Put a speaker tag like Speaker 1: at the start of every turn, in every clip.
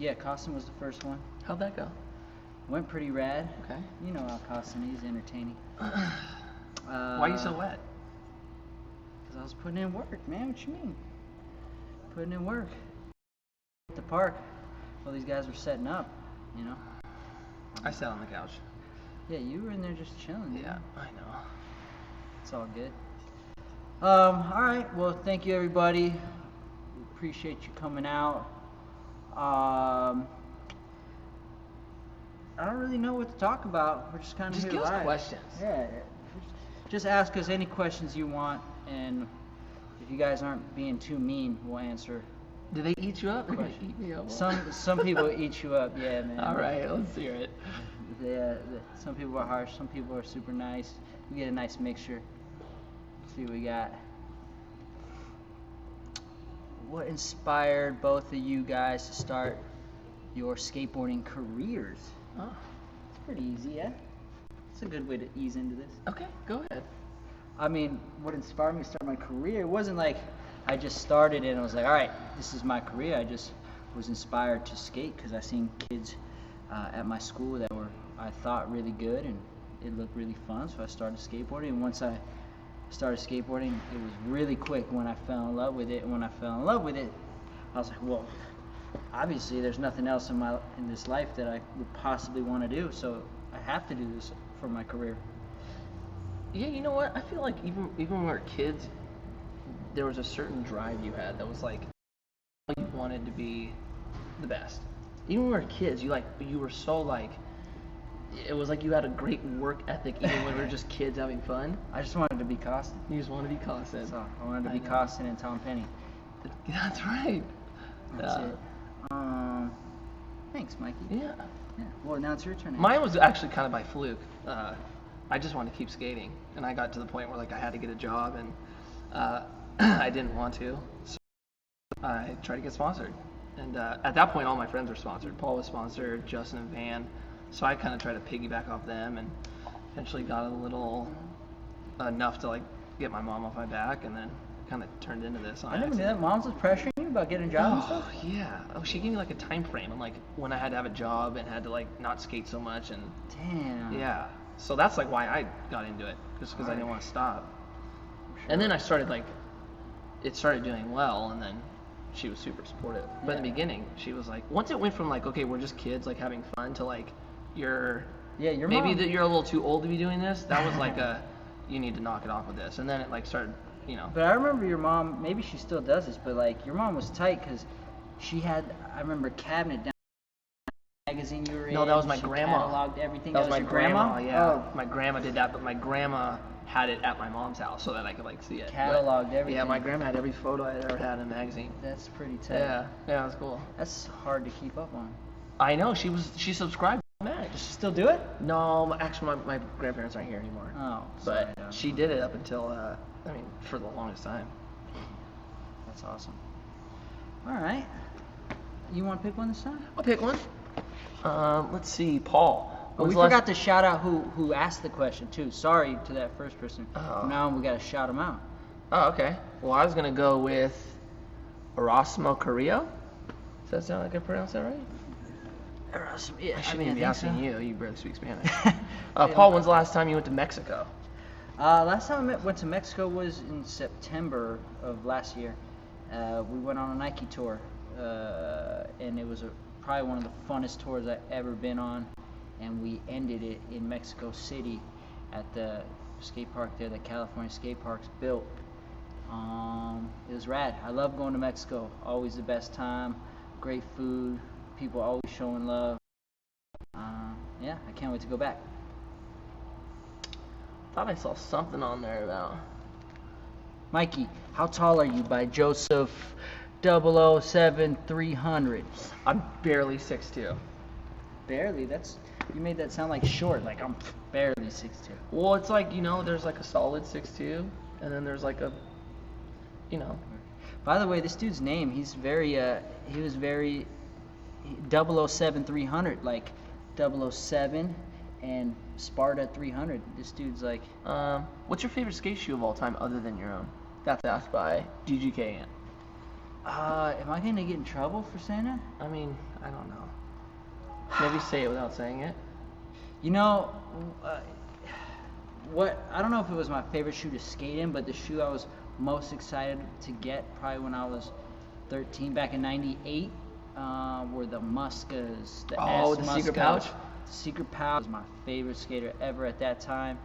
Speaker 1: Yeah, Costin was the first one.
Speaker 2: How'd that go?
Speaker 1: Went pretty rad.
Speaker 2: Okay.
Speaker 1: You know how Costin, he's entertaining.
Speaker 2: Why are you so wet?
Speaker 1: Because I was putting in work, man. What you mean? Putting in work. At the park, while these guys were setting up, you know.
Speaker 2: I sat on the couch.
Speaker 1: Yeah, you were in there just chilling.
Speaker 2: Yeah, I know.
Speaker 1: It's all good. All right. Well, thank you, everybody. We appreciate you coming out. I don't really know what to talk about. We're just kind of
Speaker 2: Just
Speaker 1: here
Speaker 2: give us
Speaker 1: live.
Speaker 2: questions.
Speaker 1: Yeah. Just ask us any questions you want, and if you guys aren't being too mean, we'll answer.
Speaker 2: Do they eat you up or do they eat me up?
Speaker 1: Some people eat you up. Yeah, man.
Speaker 2: All right, let's hear it.
Speaker 1: Yeah. Some people are harsh. Some people are super nice. We get a nice mixture. Let's see what we got. What inspired both of you guys to start your skateboarding careers?
Speaker 2: Oh.
Speaker 1: It's pretty easy, yeah? It's a good way to ease into this.
Speaker 2: Okay, go ahead.
Speaker 1: I mean, what inspired me to start my career, it wasn't like I just started and I was like, all right, this is my career. I just was inspired to skate because I seen kids at my school that were, I thought, really good, and it looked really fun, so I started skateboarding. And once I started skateboarding, it was really quick when I fell in love with it. And when I fell in love with it, I was like, well, obviously there's nothing else in this life that I would possibly want to do, so I have to do this for my career.
Speaker 2: Yeah, you know what? I feel like even when we were kids, there was a certain drive you had that was like you wanted to be the best. Even when we were kids, you were so like, it was like you had a great work ethic even when we were just kids having fun.
Speaker 1: I just wanted to be Costin.
Speaker 2: You just wanted to be Costin.
Speaker 1: So I wanted to be Costin and Tom Penny.
Speaker 2: That's right.
Speaker 1: That's it. Thanks, Mikey.
Speaker 2: Yeah.
Speaker 1: Well, now it's your turn.
Speaker 2: Mine was actually kind of by fluke. I just wanted to keep skating, and I got to the point where like I had to get a job, and I didn't want to, so I tried to get sponsored. And at that point, all my friends were sponsored. Paul was sponsored, Justin and Van. So I kind of tried to piggyback off them, and eventually got a little enough to like get my mom off my back, and then kind of turned into this.
Speaker 1: I never knew that. Moms was pressuring you about getting a job and stuff?
Speaker 2: Yeah. Oh, she gave me like a time frame, and like when I had to have a job and had to like not skate so much, and
Speaker 1: damn.
Speaker 2: Yeah. So that's like why I got into it, just because I didn't want to stop. Sure. And then I started it started doing well, and then she was super supportive. But in the beginning, she was like, once it went from like, okay, we're just kids like having fun, to like, you're
Speaker 1: maybe
Speaker 2: mom. That you're a little too old to be doing this. That was like you need to knock it off with this. And then it like started, you know.
Speaker 1: But I remember your mom, maybe she still does this, but like your mom was tight because she had, I remember, cabinet down magazine you were in.
Speaker 2: No, that was my
Speaker 1: she
Speaker 2: grandma.
Speaker 1: Cataloged everything.
Speaker 2: That was my
Speaker 1: your grandma?
Speaker 2: Yeah.
Speaker 1: Oh.
Speaker 2: My grandma did that, but my grandma had it at my mom's house so that I could like see it.
Speaker 1: Cataloged everything.
Speaker 2: Yeah, my grandma had every photo I had ever had in a magazine.
Speaker 1: That's pretty tight.
Speaker 2: Yeah, it was cool.
Speaker 1: That's hard to keep up on.
Speaker 2: I know, she subscribed to Mag.
Speaker 1: Does she still do it?
Speaker 2: No, actually my grandparents aren't here anymore.
Speaker 1: Oh,
Speaker 2: but she did it up until for the longest time.
Speaker 1: That's awesome. All right, you want to pick one this time?
Speaker 2: I'll pick one. Let's see, Paul.
Speaker 1: Oh, we forgot to shout out who asked the question too. Sorry to that first person.
Speaker 2: Oh.
Speaker 1: Now we got to shout them out.
Speaker 2: Oh, okay. Well, I was gonna go with Erasmo Carrillo. Does that sound like I pronounced that right?
Speaker 1: Erasmo. Yeah,
Speaker 2: I shouldn't even be asking you. You barely speak Spanish.
Speaker 1: Yeah.
Speaker 2: Paul, when's the last time you went to Mexico?
Speaker 1: Last time I went to Mexico was in September of last year. We went on a Nike tour, and it was probably one of the funnest tours I've ever been on. And we ended it in Mexico City at the skate park there that California Skate Parks built. It was rad. I love going to Mexico. Always the best time. Great food. People always showing love. Yeah, I can't wait to go back.
Speaker 2: Thought I saw something on there about
Speaker 1: Mikey, how tall are you by Joseph 007-300?
Speaker 2: I'm barely 6'2".
Speaker 1: Barely? You made that sound like short, like I'm barely 6'2".
Speaker 2: Well, it's like, there's like a solid 6'2", and then there's like a,
Speaker 1: By the way, this dude's name, he was very 007-300, like 007 and Sparta 300. This dude's like...
Speaker 2: what's your favorite skate shoe of all time other than your own? That's asked by DGK Ant.
Speaker 1: Am I gonna get in trouble for saying that?
Speaker 2: I mean, I don't know. Maybe say it without saying it.
Speaker 1: You know, what I don't know if it was my favorite shoe to skate in, but the shoe I was most excited to get probably when I was 13 back in '98 were the Muskas. The
Speaker 2: Secret pouch.
Speaker 1: The Secret pouch was my favorite skater ever at that time,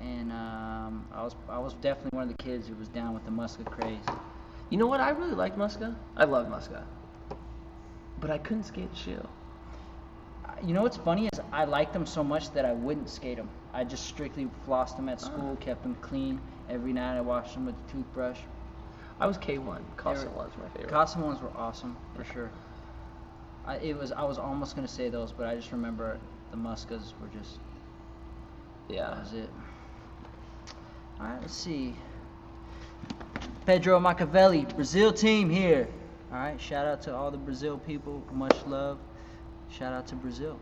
Speaker 1: and I was definitely one of the kids who was down with the Muska craze.
Speaker 2: You know what? I really liked Muska. I love Muska, but I couldn't skate the shoe.
Speaker 1: You know what's funny is I liked them so much that I wouldn't skate them. I just strictly flossed them at school, kept them clean. Every night I washed them with a toothbrush.
Speaker 2: I was K1. Custom ones were my favorite.
Speaker 1: Custom ones were awesome, for sure. I was almost going to say those, but I just remember the Muskas were just...
Speaker 2: Yeah.
Speaker 1: That was it. All right, let's see. Pedro Machiavelli, Brazil team here. All right, shout out to all the Brazil people. Much love. Shout out to Brazil.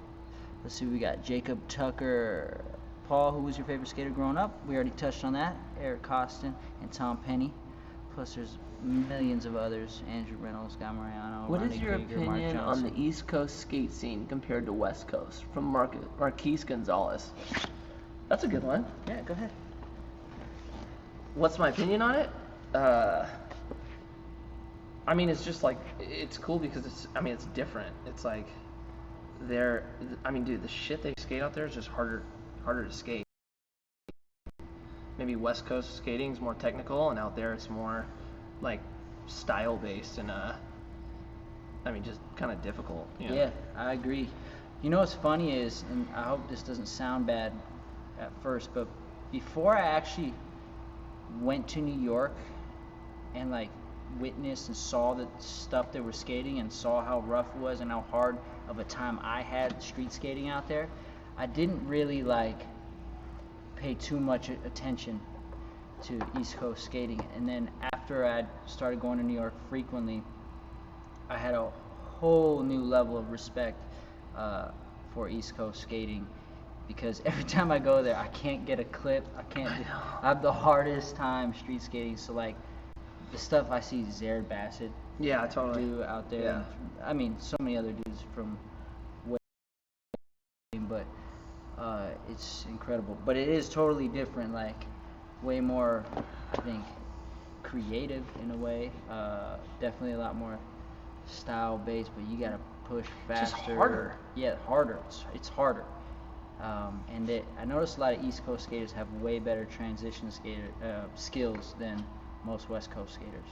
Speaker 1: Let's see, we got Jacob Tucker. Paul, who was your favorite skater growing up? We already touched on that. Eric Costin and Tom Penny. Plus, there's millions of others. Andrew Reynolds, Guy Mariano.
Speaker 2: What
Speaker 1: Ronnie
Speaker 2: is your
Speaker 1: Krieger, Mark
Speaker 2: opinion on
Speaker 1: Johnson.
Speaker 2: the East Coast skate scene compared to West Coast? From Marquise Gonzalez. That's a good one.
Speaker 1: Yeah, go ahead.
Speaker 2: What's my opinion on it? I mean, it's just like, it's cool because it's different. It's like, dude, the shit they skate out there is just harder to skate. Maybe West Coast skating is more technical, and out there it's more like style based and just kind of difficult. You know?
Speaker 1: Yeah, I agree. You know what's funny is, and I hope this doesn't sound bad at first, but before I actually went to New York and like witnessed and saw the stuff they were skating and saw how rough it was and how hard of a time I had street skating out there, I didn't really like pay too much attention to East Coast skating. And then after I started going to New York frequently, I had a whole new level of respect for East Coast skating, because every time I go there, I can't get a clip. I have the hardest time street skating. So like the stuff I see Zared Bassett do out there.
Speaker 2: Yeah.
Speaker 1: I mean, so many other dudes from way, but it's incredible. But it is totally different, like way more, I think, creative in a way. Definitely a lot more style based, but you gotta push faster.
Speaker 2: Just harder.
Speaker 1: Yeah, harder. It's harder. I noticed a lot of East Coast skaters have way better transition skills than most West Coast skaters.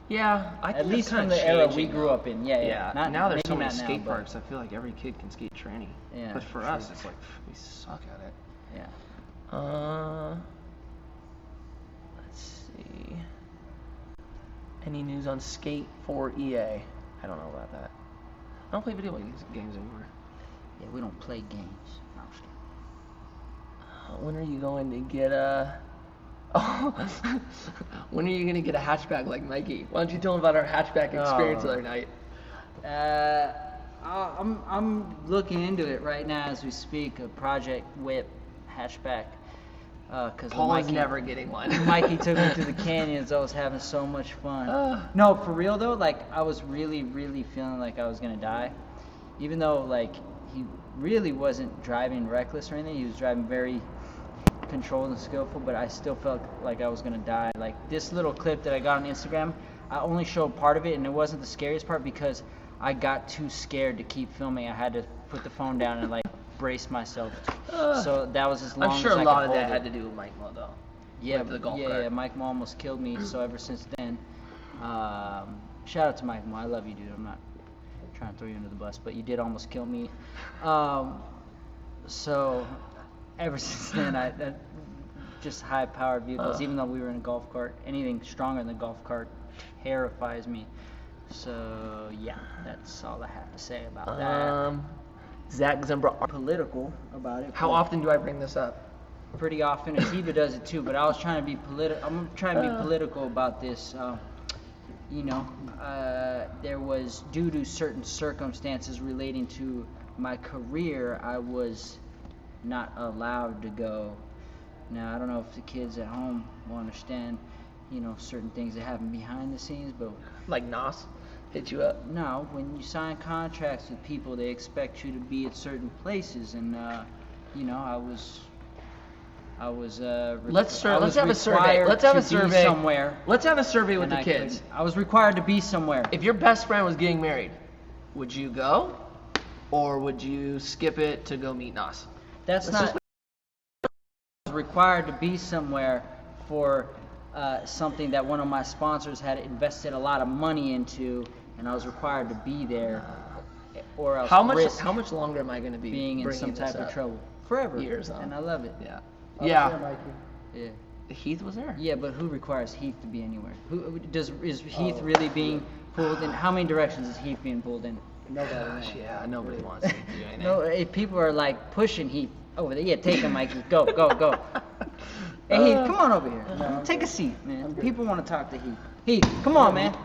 Speaker 2: Yeah, I think
Speaker 1: At least
Speaker 2: that's
Speaker 1: from
Speaker 2: kinda
Speaker 1: the era we
Speaker 2: changing,
Speaker 1: grew
Speaker 2: though.
Speaker 1: up in. Yeah.
Speaker 2: Now there's so
Speaker 1: maybe
Speaker 2: many
Speaker 1: not
Speaker 2: skate
Speaker 1: now,
Speaker 2: parks. I feel like every kid can skate tranny.
Speaker 1: Yeah,
Speaker 2: But for
Speaker 1: true.
Speaker 2: us, it's like we suck at it.
Speaker 1: Yeah.
Speaker 2: Let's see. Any news on Skate 4 EA? I don't know about that. I don't play video games anymore.
Speaker 1: Yeah, we don't play games. No, I'm just kidding.
Speaker 2: When are you going to get when are you going to get a hatchback like Mikey? Why don't you tell him about our hatchback experience the other night?
Speaker 1: I'm looking into it right now as we speak. A Project Whip hatchback. Cause
Speaker 2: Paul is
Speaker 1: Mikey,
Speaker 2: never getting one.
Speaker 1: Mikey took me to the canyons. I was having so much fun. No, for real though. Like I was really, really feeling like I was gonna die, even though like he really wasn't driving reckless or anything. He was driving very controlled and skillful, but I still felt like I was gonna die. Like this little clip that I got on Instagram, I only showed part of it, and it wasn't the scariest part because I got too scared to keep filming. I had to put the phone down and like brace myself. So that was as long
Speaker 2: I'm sure
Speaker 1: as I
Speaker 2: a lot
Speaker 1: could
Speaker 2: of that
Speaker 1: hold
Speaker 2: had
Speaker 1: it.
Speaker 2: to do with Mike Mo, though.
Speaker 1: Yeah,
Speaker 2: With the golf
Speaker 1: yeah,
Speaker 2: cart.
Speaker 1: yeah. Mike Mo almost killed me. So ever since then, shout out to Mike Mo. I love you, dude. I'm not trying to throw you under the bus, but you did almost kill me. So ever since then, I just high-powered vehicles. Even though we were in a golf cart, anything stronger than a golf cart terrifies me. So yeah, that's all I have to say about that.
Speaker 2: Zach Zembra.
Speaker 1: Political about it.
Speaker 2: How
Speaker 1: but
Speaker 2: often do I bring this up?
Speaker 1: Pretty often. Akiva does it too, but I was trying to be I'm trying to be political about this. There was, due to certain circumstances relating to my career, I was not allowed to go. Now, I don't know if the kids at home will understand. certain things that happen behind the scenes, but
Speaker 2: Like Nos hit you up.
Speaker 1: no, when you sign contracts with people, they expect you to be at certain places, and I was.
Speaker 2: Let's have a survey. Let's have a survey
Speaker 1: somewhere.
Speaker 2: Let's have a survey with
Speaker 1: and
Speaker 2: the kids.
Speaker 1: I was required to be somewhere.
Speaker 2: If your best friend was getting married, would you go, or would you skip it to go meet Nos?
Speaker 1: That's not. I was required to be somewhere for something that one of my sponsors had invested a lot of money into, and I was required to be there, or else
Speaker 2: How
Speaker 1: risk
Speaker 2: much longer am I going to be
Speaker 1: being in
Speaker 2: bringing
Speaker 1: some
Speaker 2: this
Speaker 1: type of
Speaker 2: up?
Speaker 1: trouble forever.
Speaker 2: Years on.
Speaker 1: And I love it.
Speaker 2: Yeah.
Speaker 3: I was
Speaker 2: Yeah.
Speaker 3: there, Mikey.
Speaker 1: Yeah.
Speaker 2: Heath was there.
Speaker 1: Yeah, but who requires Heath to be anywhere? Is Heath really being pulled in? How many directions is Heath being pulled in?
Speaker 3: Nobody.
Speaker 2: Gosh, yeah. Nobody wants to do anything.
Speaker 1: No, if people are like pushing Heath over there, yeah, take him, Mikey. Go. Hey, Heath, come on over here.
Speaker 3: No,
Speaker 1: Take
Speaker 3: good.
Speaker 1: a seat, man.
Speaker 3: I'm good.
Speaker 1: People want to talk to Heath. Heath, come on, man.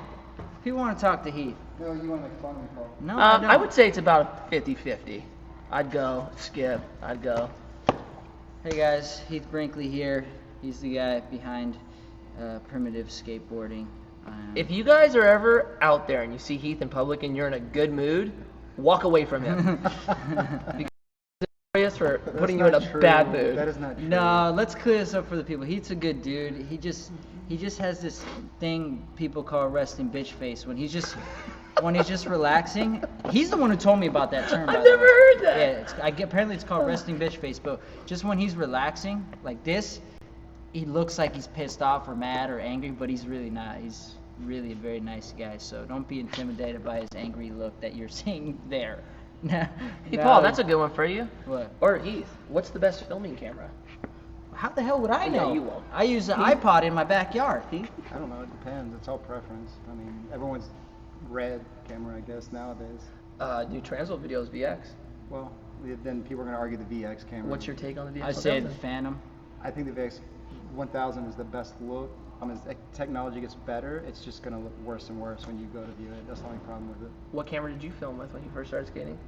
Speaker 1: People want to talk to Heath.
Speaker 3: No, you want to make fun of me, Paul.
Speaker 1: No, I don't.
Speaker 2: I would say it's about 50-50. I'd go, skip, I'd go.
Speaker 1: Hey guys, Heath Brinkley here. He's the guy behind Primitive Skateboarding.
Speaker 2: If you guys are ever out there and you see Heath in public and you're in a good mood, walk away from him. Because he's notorious for putting you in a
Speaker 3: That's not
Speaker 2: bad
Speaker 3: true.
Speaker 2: mood.
Speaker 3: That is not true.
Speaker 1: No, let's clear this up for the people. Heath's a good dude. He just has this thing people call resting bitch face when he's just relaxing. He's the one who told me about that term.
Speaker 2: I've never heard that.
Speaker 1: Yeah, apparently it's called resting bitch face. But just when he's relaxing like this, he looks like he's pissed off or mad or angry, but he's really not. He's really a very nice guy. So don't be intimidated by his angry look that you're seeing there.
Speaker 2: Hey, Paul, that's a good one for you.
Speaker 1: What?
Speaker 2: Or Heath, what's the best filming camera?
Speaker 1: How the hell would I
Speaker 2: Yeah,
Speaker 1: know?
Speaker 2: you won't.
Speaker 1: I use an iPod in my backyard.
Speaker 2: Heath?
Speaker 3: I don't know. It depends. It's all preference. I mean, everyone's red camera, I guess, nowadays.
Speaker 2: Do Transworld videos VX.
Speaker 3: Well, then people are going to argue the VX camera.
Speaker 2: What's your take on the VX?
Speaker 1: I said
Speaker 2: 1000?
Speaker 1: Phantom.
Speaker 3: I think the VX 1000 is the best look. As technology gets better, it's just going to look worse and worse when you go to view it. That's the only problem with it.
Speaker 2: What camera did you film with when you first started skating?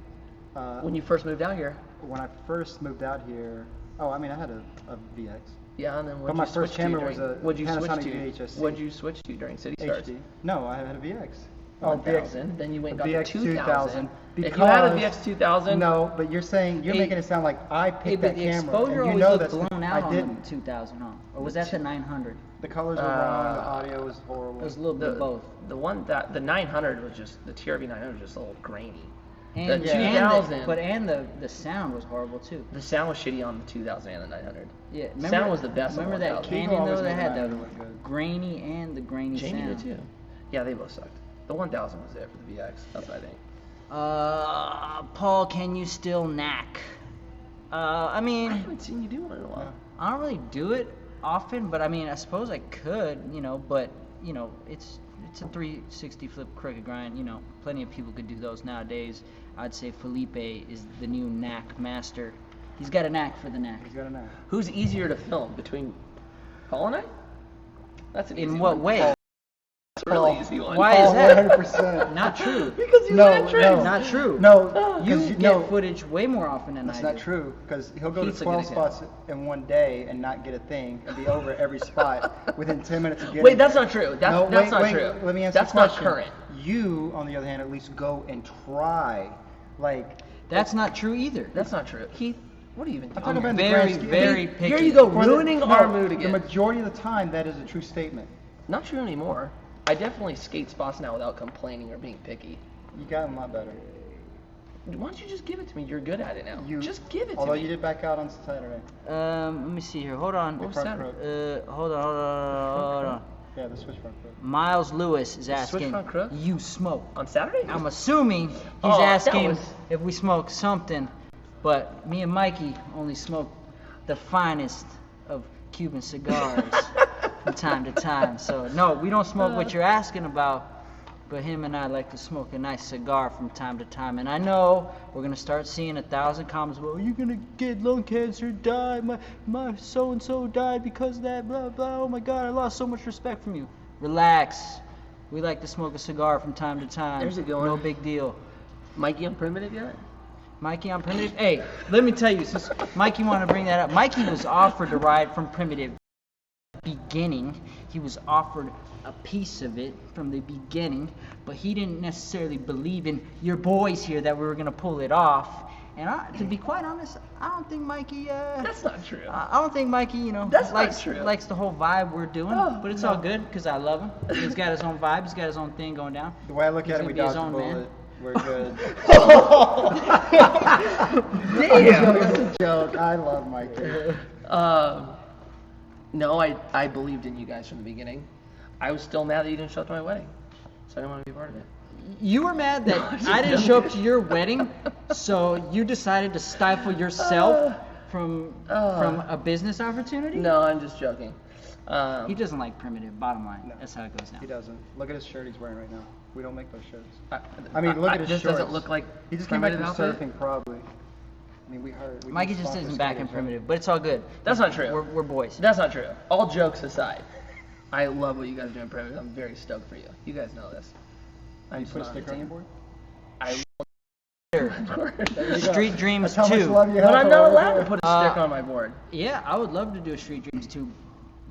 Speaker 3: Uh,
Speaker 2: When you first moved out here?
Speaker 3: when I first moved out here, I mean, I had a VX.
Speaker 2: Yeah, and then
Speaker 3: But
Speaker 2: what'd
Speaker 3: my
Speaker 2: you switch
Speaker 3: first camera
Speaker 2: to
Speaker 3: was
Speaker 2: during,
Speaker 3: a
Speaker 2: what'd you switch
Speaker 3: Panasonic
Speaker 2: to?
Speaker 3: VHS-C.
Speaker 2: What'd you switch to during City Stars?
Speaker 3: HD. No, I had a VX.
Speaker 2: Oh,
Speaker 3: 1000.
Speaker 2: Then you went
Speaker 3: The
Speaker 2: and got
Speaker 3: VX
Speaker 2: the 2000. If you
Speaker 3: because-
Speaker 2: had a VX 2000,
Speaker 3: No, but you're
Speaker 1: Hey,
Speaker 3: making it sound like I
Speaker 1: Hey,
Speaker 3: picked
Speaker 1: but
Speaker 3: that
Speaker 1: the
Speaker 3: camera.
Speaker 1: exposure
Speaker 3: and you
Speaker 1: always
Speaker 3: know
Speaker 1: looked
Speaker 3: that's
Speaker 1: blown out
Speaker 3: I
Speaker 1: on
Speaker 3: didn't.
Speaker 1: the 2000, huh? Or was that the 900?
Speaker 3: The colors were wrong. The audio was horrible.
Speaker 1: It was a little bit of both.
Speaker 2: the 900 was just the TRV 900 was just a little grainy.
Speaker 1: And
Speaker 2: The
Speaker 1: yeah,
Speaker 2: 2000.
Speaker 1: and the sound was horrible too.
Speaker 2: The sound was shitty on the 2000 and the 900.
Speaker 1: Yeah,
Speaker 2: Sound was the best on
Speaker 1: Remember that
Speaker 2: 1000.
Speaker 1: Canyon
Speaker 3: People
Speaker 1: though
Speaker 3: always
Speaker 1: that
Speaker 3: made
Speaker 1: had
Speaker 3: the
Speaker 1: the
Speaker 3: 900 look good.
Speaker 1: grainy and the grainy
Speaker 2: Jamie
Speaker 1: sound.
Speaker 2: did too. Yeah, they both sucked. The 1000 was there for the VX. That's what I think.
Speaker 1: Paul, can you still knack? I
Speaker 2: I
Speaker 1: mean,
Speaker 2: haven't seen you do one in a while.
Speaker 1: I don't really do it often, but I mean, I suppose I could, but it's a 360 flip crooked grind, plenty of people could do those nowadays. I'd say Felipe is the new knack master. He's got a knack for the knack.
Speaker 3: He's got a knack.
Speaker 2: Who's easier to film between Paul and I? That's an easy
Speaker 1: In what
Speaker 2: one.
Speaker 1: way?
Speaker 2: That's a really easy one.
Speaker 1: Why is that?
Speaker 3: 100%.
Speaker 1: Not true.
Speaker 2: Because you
Speaker 3: No,
Speaker 2: land tricks.
Speaker 3: no.
Speaker 1: Not true.
Speaker 3: No,
Speaker 1: You
Speaker 3: 'cause
Speaker 1: get
Speaker 3: no,
Speaker 1: footage way more often than
Speaker 3: That's
Speaker 1: I
Speaker 3: not
Speaker 1: do.
Speaker 3: true, because he'll go
Speaker 2: Heath's
Speaker 3: to
Speaker 2: a good
Speaker 3: 12
Speaker 2: example.
Speaker 3: spots in one day and not get a thing and be over every spot within 10 minutes of getting
Speaker 2: Wait, that's not true. That's,
Speaker 3: No,
Speaker 2: that's
Speaker 3: wait,
Speaker 2: not
Speaker 3: wait,
Speaker 2: true.
Speaker 3: Let me answer
Speaker 2: That's
Speaker 3: the
Speaker 2: not
Speaker 3: question.
Speaker 2: current.
Speaker 3: You, on the other hand, at least go and try. Like,
Speaker 1: That's not true either.
Speaker 2: That's not true. Heath, what are you even
Speaker 3: I'm
Speaker 2: doing?
Speaker 3: talking about in the
Speaker 1: very,
Speaker 3: grand scheme.
Speaker 1: very
Speaker 2: Here
Speaker 1: picky.
Speaker 2: you go,
Speaker 3: For the-
Speaker 2: ruining
Speaker 3: no,
Speaker 2: our mood again.
Speaker 3: The majority of the time, that is a true statement.
Speaker 2: Not true anymore. I definitely skate spots now without complaining or being picky.
Speaker 3: You got a lot better.
Speaker 2: Why don't you just give it to me? You're good at it now.
Speaker 3: You
Speaker 2: just give it to
Speaker 3: Although
Speaker 2: me.
Speaker 3: you did back out on Saturday.
Speaker 1: Let me see here. Hold on.
Speaker 2: What was
Speaker 3: Front
Speaker 2: that?
Speaker 3: crook.
Speaker 1: Hold on.
Speaker 3: Yeah, the switch front foot.
Speaker 1: Miles Lewis is
Speaker 2: switch
Speaker 1: asking,
Speaker 2: front crook?
Speaker 1: you smoke?
Speaker 2: On Saturday?
Speaker 1: I'm assuming he's
Speaker 2: Oh, that
Speaker 1: asking
Speaker 2: was-
Speaker 1: if we smoke something, but me and Mikey only smoke the finest of Cuban cigars from time to time. So no, we don't smoke what you're asking about, but him and I like to smoke a nice cigar from time to time. And I know we're gonna start seeing 1,000 comments. Well, you're gonna get lung cancer, die. My so and so died because of that. Blah blah. Oh my God, I lost so much respect from you. Relax. We like to smoke a cigar from time to time.
Speaker 2: There's a good one.
Speaker 1: No big deal.
Speaker 2: Mikey on Primitive yet?
Speaker 1: Mikey on Primitive? Hey, let me tell you, since Mikey wanted to bring that up, Mikey was offered to ride from Primitive beginning. he was offered a piece of it from the beginning, but he didn't necessarily believe in your boys here that we were gonna pull it off. And to be quite honest, I don't think Mikey.
Speaker 2: That's not true.
Speaker 1: I don't think Mikey,
Speaker 2: That's
Speaker 1: likes
Speaker 2: not true.
Speaker 1: likes the whole vibe we're doing.
Speaker 2: Oh,
Speaker 1: but it's
Speaker 2: no.
Speaker 1: all good because I love him. He's got his own vibe. He's got his own thing going down.
Speaker 3: The way I look
Speaker 1: He's
Speaker 3: at it, we
Speaker 1: gonna be his
Speaker 3: dodged a
Speaker 1: own man.
Speaker 3: bullet. We're good.
Speaker 2: Damn.
Speaker 3: It's a joke. I love Mikey.
Speaker 2: No, I believed in you guys from the beginning. I was still mad that you didn't show up to my wedding, so I didn't want to be a part of it.
Speaker 1: You were mad that I didn't show up to your wedding, so you decided to stifle yourself from a business opportunity?
Speaker 2: No, I'm just joking.
Speaker 1: He doesn't like primitive, bottom line.
Speaker 3: No.
Speaker 1: That's how it goes down.
Speaker 3: He doesn't. Look at his shirt he's wearing right now. We don't make those shirts.
Speaker 2: I
Speaker 3: mean, look at his
Speaker 2: this
Speaker 3: shorts.
Speaker 2: doesn't look like
Speaker 3: He just came back from
Speaker 2: primitive outfit?
Speaker 3: surfing, probably. I mean, we heard. We
Speaker 1: Mikey
Speaker 3: did
Speaker 1: just
Speaker 3: sponsor
Speaker 1: isn't back in
Speaker 3: skaters, right?
Speaker 1: primitive, but it's all good.
Speaker 2: That's not true.
Speaker 1: We're boys.
Speaker 2: That's not true. All jokes aside, I love what you guys are doing primitive. I'm very stoked for you. You guys know this.
Speaker 3: You put a sticker on your board?
Speaker 2: I
Speaker 3: There you go.
Speaker 1: Street Dreams
Speaker 3: That's how much
Speaker 1: 2.
Speaker 3: love you
Speaker 2: But
Speaker 3: have
Speaker 2: I'm
Speaker 3: for
Speaker 2: not
Speaker 3: what we're
Speaker 2: allowed to
Speaker 3: doing.
Speaker 2: put a sticker on my board.
Speaker 1: Yeah, I would love to do a Street Dreams too,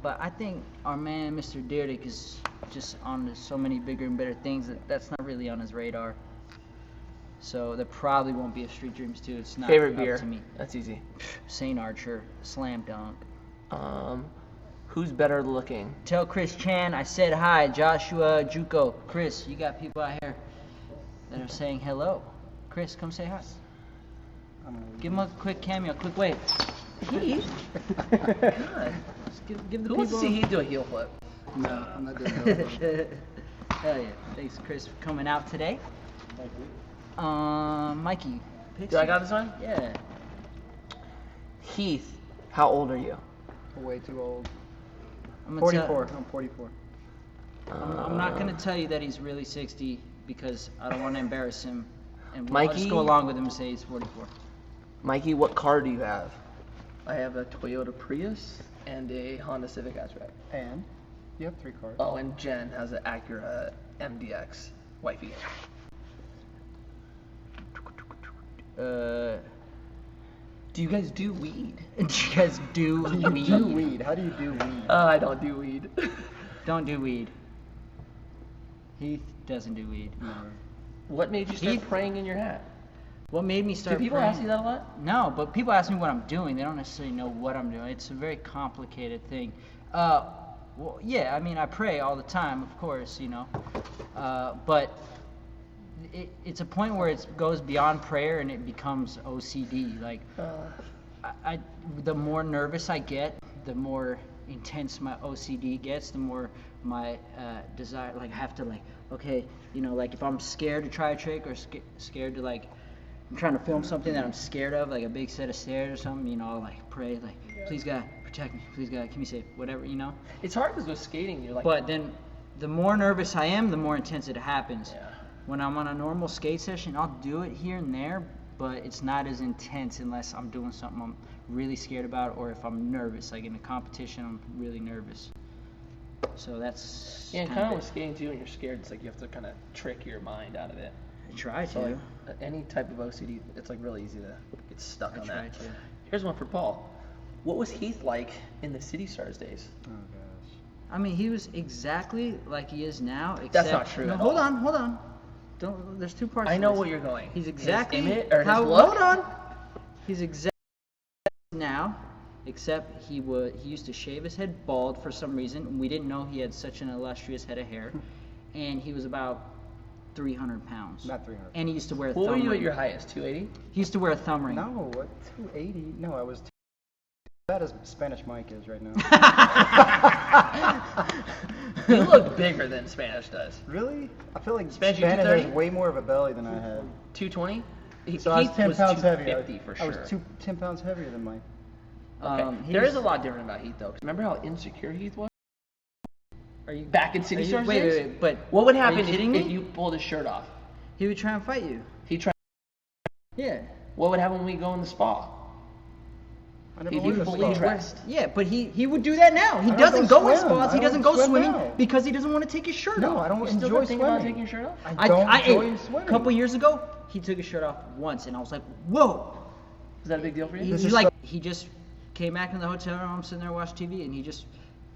Speaker 1: but I think our man Mr. Deerdick is just on to so many bigger and better things that's not really on his radar. So there probably won't be a Street Dreams 2. It's not
Speaker 2: Favorite
Speaker 1: up
Speaker 2: beer?
Speaker 1: to me.
Speaker 2: That's easy.
Speaker 1: St. Archer, slam dunk.
Speaker 2: Who's better looking?
Speaker 1: Tell Chris Chan I said hi. Joshua Juco. Chris, you got people out here that are saying hello. Chris, come say hi. Give him a quick cameo, quick wave.
Speaker 2: Heath? God.
Speaker 1: Just give the
Speaker 2: Who wants to
Speaker 1: people.
Speaker 2: see Heath do a heel flip?
Speaker 3: No, I'm not doing that.
Speaker 1: Hell yeah. Thanks, Chris, for coming out today.
Speaker 3: Thank you.
Speaker 1: Mikey. Pick
Speaker 2: Do I
Speaker 1: some.
Speaker 2: got this one?
Speaker 1: Yeah.
Speaker 2: Heath, how old are you?
Speaker 3: Way too old.
Speaker 1: I'm gonna
Speaker 3: 44. I'm 44.
Speaker 1: I'm not going to tell you that he's really 60 because I don't want to embarrass him. And I'll
Speaker 2: Mikey?
Speaker 1: just go along with him and say he's 44.
Speaker 2: Mikey, what car do you have? I have a Toyota Prius and a Honda Civic hatchback.
Speaker 3: And you have 3 cars.
Speaker 2: Oh, and Jen has an Acura MDX wifey. Do you guys do weed?
Speaker 1: Do you guys do
Speaker 3: You
Speaker 1: weed?
Speaker 3: do weed. How do you do weed?
Speaker 2: I don't do weed.
Speaker 1: Don't do weed. Heath doesn't do weed.
Speaker 2: What made you start
Speaker 1: Heath-
Speaker 2: praying in your hat?
Speaker 1: What made me
Speaker 2: Do
Speaker 1: start
Speaker 2: people
Speaker 1: praying?
Speaker 2: ask you that a lot?
Speaker 1: No, but people ask me what I'm doing. They don't necessarily know what I'm doing. It's a very complicated thing. Well, yeah, I mean, I pray all the time, of course, you know. But it's a point where it goes beyond prayer and it becomes OCD. Like, the more nervous I get, the more intense my OCD gets, the more my desire, like, I have to, like, okay, you know, like, if I'm scared to try a trick or scared to, like, I'm trying to film something that I'm scared of, like a big set of stairs or something, you know, I'll, like, pray, like, please God, protect me, please God, keep me safe, whatever, you know.
Speaker 2: It's hard because with skating, you're like.
Speaker 1: But then the more nervous I am, the more intense it happens.
Speaker 2: Yeah.
Speaker 1: When I'm on a normal skate session, I'll do it here and there, but it's not as intense unless I'm doing something I'm really scared about or if I'm nervous. Like in a competition, I'm really nervous. So that's
Speaker 2: Yeah, and
Speaker 1: kinda
Speaker 2: kind of
Speaker 1: it.
Speaker 2: with skating too, when you're scared, it's like you have to kind of trick your mind out of it.
Speaker 1: I try
Speaker 2: So
Speaker 1: to.
Speaker 2: like any type of OCD, it's like really easy to get stuck
Speaker 1: I
Speaker 2: on
Speaker 1: try
Speaker 2: that.
Speaker 1: to.
Speaker 2: Here's one for Paul. What was Heath like in the City Stars days?
Speaker 3: Oh gosh.
Speaker 1: I mean, he was exactly like he is now. Except,
Speaker 2: That's not true
Speaker 1: No,
Speaker 2: at
Speaker 1: hold
Speaker 2: all.
Speaker 1: on. Don't. There's 2 parts.
Speaker 2: I
Speaker 1: to
Speaker 2: know
Speaker 1: this.
Speaker 2: where you're going.
Speaker 1: He's
Speaker 2: His
Speaker 1: exactly
Speaker 2: image or his
Speaker 1: how.
Speaker 2: look?
Speaker 1: Hold on. He's exactly now, except he used to shave his head bald for some reason. We didn't know he had such an illustrious head of hair, and he was about 300 pounds.
Speaker 3: Not 300.
Speaker 1: And he used to wear a
Speaker 2: What
Speaker 1: thumb
Speaker 2: were you
Speaker 1: ring.
Speaker 2: at your highest? 280?
Speaker 1: He used to wear a thumb ring.
Speaker 3: No, what? 280? No, I was bad as Spanish Mike is right now.
Speaker 2: You look bigger than Spanish does.
Speaker 3: Really? I feel like
Speaker 2: Spanish,
Speaker 3: Spanish
Speaker 2: 230?
Speaker 3: has way more of a belly than I had.
Speaker 2: 220?
Speaker 3: So I was
Speaker 2: Heath
Speaker 3: 10 pounds heavier.
Speaker 2: 250 for
Speaker 3: I
Speaker 2: sure.
Speaker 3: was 10 pounds heavier than Mike.
Speaker 2: Okay.
Speaker 1: He
Speaker 2: There
Speaker 1: was-
Speaker 2: is a lot different about Heath though. 'Cause remember how insecure Heath was?
Speaker 1: Are you
Speaker 2: Back in City
Speaker 1: are you-
Speaker 2: Stars
Speaker 1: wait,
Speaker 2: days?
Speaker 1: wait, but
Speaker 2: What would
Speaker 1: are
Speaker 2: happen
Speaker 1: you
Speaker 2: if,
Speaker 1: kidding
Speaker 2: if
Speaker 1: me?
Speaker 2: you pulled his shirt off?
Speaker 1: He would try and fight you.
Speaker 2: He tried.
Speaker 1: Yeah.
Speaker 2: What would happen when we go in the spa?
Speaker 3: I never
Speaker 2: If
Speaker 3: went
Speaker 2: you
Speaker 3: to
Speaker 2: fully
Speaker 3: spa.
Speaker 2: dressed.
Speaker 1: Yeah, but he would do that now. He
Speaker 3: I don't
Speaker 1: doesn't
Speaker 3: go
Speaker 1: go in
Speaker 3: swim.
Speaker 1: spas. He
Speaker 3: I
Speaker 1: doesn't
Speaker 3: don't
Speaker 1: go
Speaker 3: swim
Speaker 1: swimming
Speaker 3: now.
Speaker 1: because he doesn't want to take his shirt
Speaker 3: No,
Speaker 1: off.
Speaker 3: I don't
Speaker 2: You still
Speaker 3: enjoy
Speaker 2: don't think about
Speaker 3: swimming.
Speaker 2: taking your shirt off?
Speaker 3: I don't enjoy
Speaker 1: A
Speaker 3: swimming.
Speaker 1: couple years ago, he took his shirt off once, and I was like, "Whoa!"
Speaker 2: Is that a big deal for you?
Speaker 3: This
Speaker 1: He
Speaker 3: is
Speaker 1: like
Speaker 3: so-
Speaker 1: he just came back in the hotel room. I'm sitting there watching TV, and he just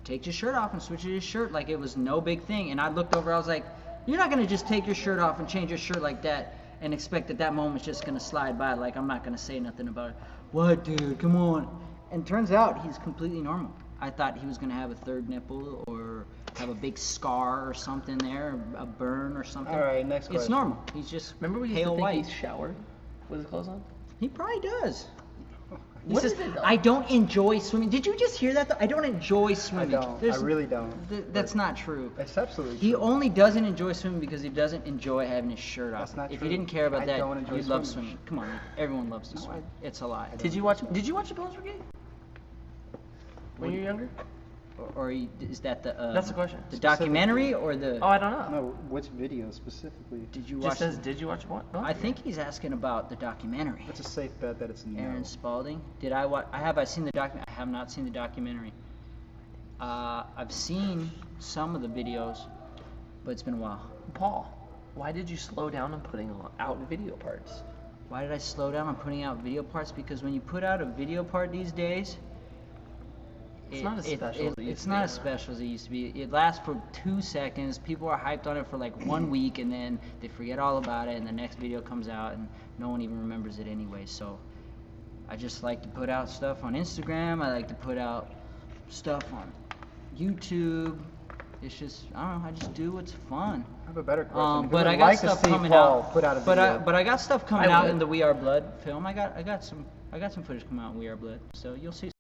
Speaker 1: takes his shirt off and switches his shirt like it was no big thing. And I looked over, I was like, you're not going to just take your shirt off and change your shirt like that and expect that moment's just going to slide by. Like, I'm not going to say nothing about it. What, dude? Come on. And turns out he's completely normal. I thought he was going to have a third nipple or have a big scar or something there, a burn or something.
Speaker 3: All right, next question.
Speaker 1: It's normal. He's just
Speaker 2: Remember we used
Speaker 1: pale
Speaker 2: to think
Speaker 1: white.
Speaker 2: he showered with his clothes on?
Speaker 1: He probably does. He
Speaker 2: What
Speaker 1: says,
Speaker 2: is it, though?
Speaker 1: I don't enjoy swimming. Did you just hear that? Though? I don't enjoy
Speaker 3: I
Speaker 1: swimming.
Speaker 3: don't. I really don't.
Speaker 1: That's not true.
Speaker 3: It's absolutely
Speaker 1: He
Speaker 3: true.
Speaker 1: only doesn't enjoy swimming because he doesn't enjoy having his shirt off.
Speaker 3: That's not
Speaker 1: if
Speaker 3: true.
Speaker 1: he didn't care about
Speaker 3: I
Speaker 1: that,
Speaker 3: don't enjoy
Speaker 1: you'd love
Speaker 3: swimming.
Speaker 1: swimming. Come on, everyone loves to
Speaker 3: No,
Speaker 1: swim. It's a lie.
Speaker 2: Did you watch the Bones Brigade? When you were younger?
Speaker 1: Or is that the?
Speaker 2: That's the question.
Speaker 1: The documentary or the?
Speaker 2: Oh, I don't know.
Speaker 3: No, which video specifically?
Speaker 1: Did you
Speaker 2: It
Speaker 1: watch?
Speaker 2: just says, did you watch what?
Speaker 1: I think he's asking about the documentary.
Speaker 3: It's a safe bet that it's no.
Speaker 1: Aaron Spalding. Did I watch? Have I seen the document? I have not seen the documentary. I've seen some of the videos, but it's been a while.
Speaker 2: Paul, why did you slow down on putting out video parts?
Speaker 1: Why did I slow down on putting out video parts? Because when you put out a video part these days,
Speaker 2: It's not as special as it used
Speaker 1: it's
Speaker 2: to
Speaker 1: not
Speaker 2: be,
Speaker 1: as
Speaker 2: huh?
Speaker 1: special as it used to be. It lasts for 2 seconds. People are hyped on it for like 1 week, and then they forget all about it, and the next video comes out, and no one even remembers it anyway. So I just like to put out stuff on Instagram. I like to put out stuff on YouTube. It's just, I don't know, I just do what's fun.
Speaker 3: I have a better question. Who
Speaker 1: But
Speaker 3: would
Speaker 1: I got
Speaker 3: like to
Speaker 1: stuff
Speaker 3: see
Speaker 1: coming
Speaker 3: Paul
Speaker 1: out.
Speaker 3: Put out a
Speaker 1: but
Speaker 3: video?
Speaker 1: but I got stuff coming
Speaker 2: I
Speaker 1: out
Speaker 2: would.
Speaker 1: in the We Are Blood film. I got some footage coming out in We Are Blood. So you'll see.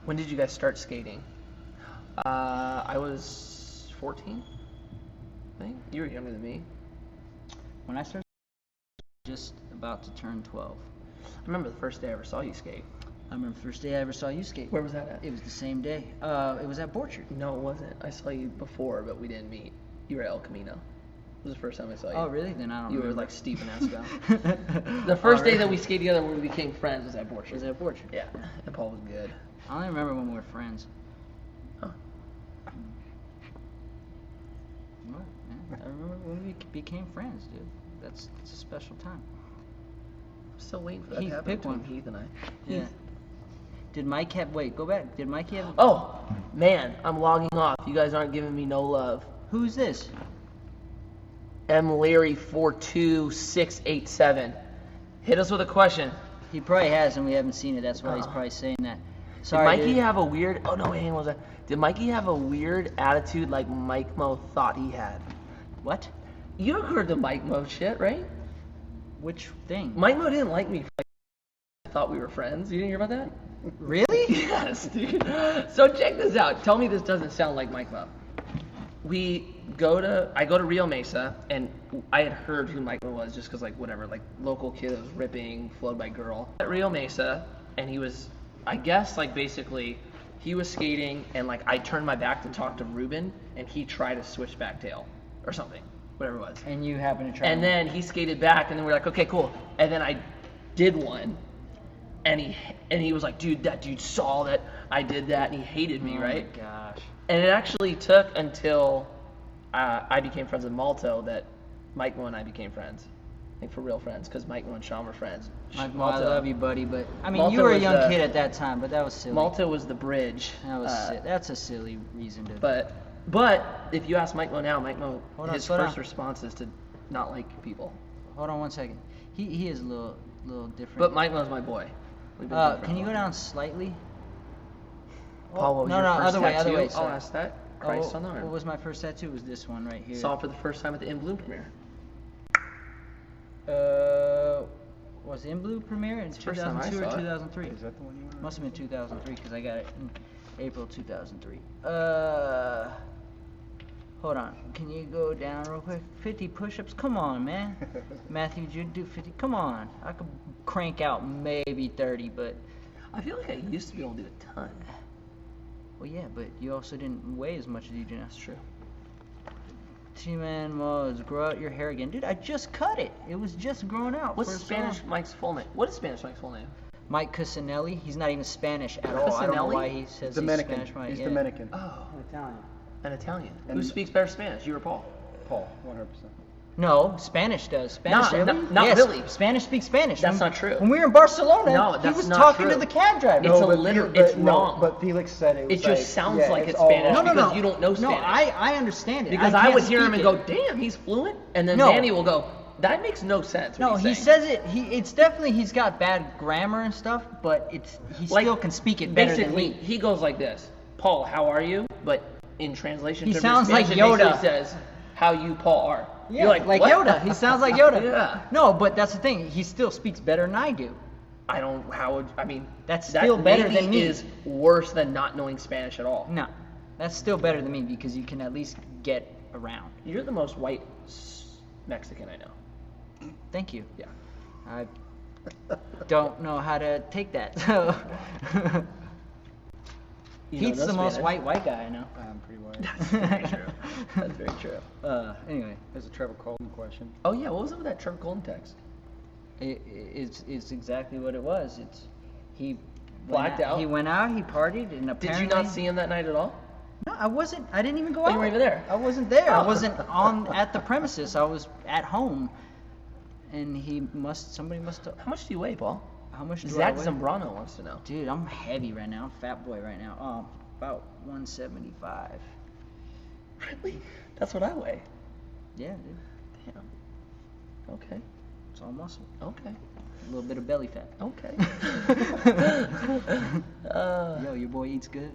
Speaker 2: When did you guys start skating? I was 14, I think. You were younger than me.
Speaker 1: When I started, just about to turn 12.
Speaker 2: I remember the first day I ever saw you skate.
Speaker 1: I remember the first day I ever saw you skate.
Speaker 2: Where was that at?
Speaker 1: It was the same day. It was at Borchard.
Speaker 2: No, it wasn't. I saw you before, but we didn't meet. You were at El Camino. It was the first time I saw you.
Speaker 1: Oh, really? Then I don't
Speaker 2: You were
Speaker 1: remember.
Speaker 2: like Steve and Esco. The first day that we skated together when we became friends was at Borchard.
Speaker 1: was at Borchard.
Speaker 2: Yeah, and Paul was good.
Speaker 1: I only remember when we were friends.
Speaker 2: Huh.
Speaker 1: Well, yeah, I remember when we became friends, dude. That's a special time.
Speaker 2: I'm still waiting for that
Speaker 1: Heath,
Speaker 2: to happen
Speaker 1: pick
Speaker 2: between
Speaker 1: one.
Speaker 2: Heath and I.
Speaker 1: Yeah. Did Mike have? Wait, go back. Did Mikey have?
Speaker 2: Oh, man, I'm logging off. You guys aren't giving me no love.
Speaker 1: Who's this?
Speaker 2: M. Leary 42687. Hit us with a question.
Speaker 1: He probably has, and we haven't seen it. That's why he's probably saying that. Sorry,
Speaker 2: Did Mikey
Speaker 1: dude.
Speaker 2: have a weird? Oh no, wait, hang on. Did Mikey have a weird attitude like Mike Mo thought he had?
Speaker 1: What?
Speaker 2: You heard the Mike Mo shit, right?
Speaker 1: Which thing?
Speaker 2: Mike Mo didn't like me. I thought we were friends. You didn't hear about that?
Speaker 1: Really?
Speaker 2: Yes, dude. So check this out. Tell me this doesn't sound like Mike Mo. I go to Rio Mesa, and I had heard who Mike Mo was just because, like, whatever, like, local kid that was ripping, flowed by girl. At Rio Mesa, and he was, I guess, like, basically, he was skating, and, like, I turned my back to talk to Ruben, and he tried a switchback tail, or something, whatever it was.
Speaker 1: And you happen to try.
Speaker 2: And then he skated back, and then we were like, okay, cool. And then I did one, and he was like, dude, that dude saw that I did that, and he hated me, right?
Speaker 1: Oh my gosh.
Speaker 2: And it actually took until I became friends with Malto that Mike Mo and I became friends. Like, for real friends, because Mike Mo and Sean were friends.
Speaker 1: Mike, I love you, buddy, but I mean,
Speaker 2: Malta
Speaker 1: you were a
Speaker 2: was
Speaker 1: young
Speaker 2: the-
Speaker 1: kid at that time, but that was silly.
Speaker 2: Malto was the bridge.
Speaker 1: That was that's a silly reason to.
Speaker 2: But if you ask Mike Mo now, Mike Mo,
Speaker 1: Hold on,
Speaker 2: his
Speaker 1: slow
Speaker 2: first
Speaker 1: down.
Speaker 2: response is to not like people.
Speaker 1: Hold on 1 second. He is a little different.
Speaker 2: But Mike Mo's my boy. We've been good for
Speaker 1: Can
Speaker 2: a
Speaker 1: you go
Speaker 2: long
Speaker 1: down slightly?
Speaker 2: Paul, what was
Speaker 1: no,
Speaker 2: your
Speaker 1: no,
Speaker 2: first
Speaker 1: other way,
Speaker 2: tattoo?
Speaker 1: other way.
Speaker 2: I'll
Speaker 1: Sorry.
Speaker 2: ask that. Christ on the arm.
Speaker 1: What was my first tattoo? It was this one right here.
Speaker 2: Saw it for the first time at the In Bloom premiere.
Speaker 1: Was In Blue premiere in
Speaker 2: first time I
Speaker 1: 2002 or
Speaker 2: saw it.
Speaker 1: 2003?
Speaker 3: Is that the one you were?
Speaker 1: Must have been 2003 because I got it in April 2003. Hold on. Can you go down real quick? 50 push-ups? Come on, man. Matthew, did you do 50? Come on. I could crank out maybe 30, but
Speaker 2: I feel like I used to be able to do a ton.
Speaker 1: well, yeah, but you also didn't weigh as much as you do now. That's true. T-Man was grow out your hair again, dude. I just cut it. It was just growing out.
Speaker 2: What's
Speaker 1: for so
Speaker 2: Spanish
Speaker 1: long.
Speaker 2: Mike's full name? What is Spanish Mike's full name?
Speaker 1: Mike Cusinelli. He's not even Spanish at all. I don't know
Speaker 2: Cusinelli?
Speaker 1: why he says
Speaker 3: Dominican.
Speaker 1: he's Spanish. Mike.
Speaker 3: He's
Speaker 1: Yeah.
Speaker 3: Dominican.
Speaker 2: Oh,
Speaker 3: Italian.
Speaker 2: an Italian.
Speaker 3: And-
Speaker 2: Who speaks better Spanish, you or Paul?
Speaker 3: Paul, 100%.
Speaker 1: No, Spanish does. Spanish.
Speaker 2: Not
Speaker 1: yes,
Speaker 2: really.
Speaker 1: Spanish speaks Spanish.
Speaker 2: That's not true.
Speaker 1: When we were in Barcelona,
Speaker 2: No,
Speaker 1: he
Speaker 2: that's
Speaker 1: was
Speaker 2: not
Speaker 1: talking
Speaker 2: true.
Speaker 1: to the cab driver.
Speaker 2: It's
Speaker 3: but
Speaker 2: wrong.
Speaker 3: But Felix said it was
Speaker 2: It just sounds like it's
Speaker 3: all
Speaker 2: Spanish.
Speaker 3: wrong.
Speaker 2: because you don't know Spanish.
Speaker 1: No, I understand it.
Speaker 2: Because I would hear him and go, damn, he's fluent. And then
Speaker 1: No.
Speaker 2: Danny will go, that makes no sense.
Speaker 1: No,
Speaker 2: what
Speaker 1: he
Speaker 2: he's saying.
Speaker 1: says it. It's definitely he's got bad grammar and stuff, but he still can speak it better than
Speaker 2: Basically,
Speaker 1: me.
Speaker 2: he goes like this, Paul, how are you? But in translation
Speaker 1: He
Speaker 2: to
Speaker 1: sounds
Speaker 2: Spanish,
Speaker 1: like
Speaker 2: it basically
Speaker 1: Yoda.
Speaker 2: says, how you, Paul, are.
Speaker 1: Yeah,
Speaker 2: You're like what?
Speaker 1: Yoda. He sounds like Yoda.
Speaker 2: Yeah.
Speaker 1: No, but that's the thing. He still speaks better than I do. That's still better
Speaker 2: maybe
Speaker 1: than me.
Speaker 2: is worse than not knowing Spanish at all.
Speaker 1: No, that's still better than me because you can at least get around.
Speaker 2: You're the most white Mexican I know.
Speaker 1: Thank you.
Speaker 2: Yeah.
Speaker 1: I don't know how to take that. So Pete's the most white guy I know.
Speaker 3: I'm pretty white.
Speaker 2: That's very true. That's very true.
Speaker 1: Anyway,
Speaker 3: There's a Trevor Colton question.
Speaker 2: Oh yeah, what was up with that Trevor Golden text?
Speaker 1: it's exactly what it was. He
Speaker 2: Blacked out?
Speaker 1: He went out. He partied, and apparently.
Speaker 2: Did you not see him that night at all?
Speaker 1: No, I wasn't. I didn't even go
Speaker 2: Oh,
Speaker 1: out.
Speaker 2: you weren't even there?
Speaker 1: I wasn't there.
Speaker 2: Oh.
Speaker 1: I wasn't at the premises. I was at home, and somebody must have.
Speaker 2: How much do you weigh, Paul?
Speaker 1: How much do
Speaker 2: Zach
Speaker 1: I weigh?
Speaker 2: Zambrano wants to know.
Speaker 1: Dude, I'm heavy right now. I'm a fat boy right now. About 175.
Speaker 2: Really? That's what I weigh.
Speaker 1: Yeah, dude.
Speaker 2: Damn. Okay.
Speaker 1: It's all muscle.
Speaker 2: Okay.
Speaker 1: A little bit of belly fat.
Speaker 2: Okay.
Speaker 1: Yo, your boy eats good.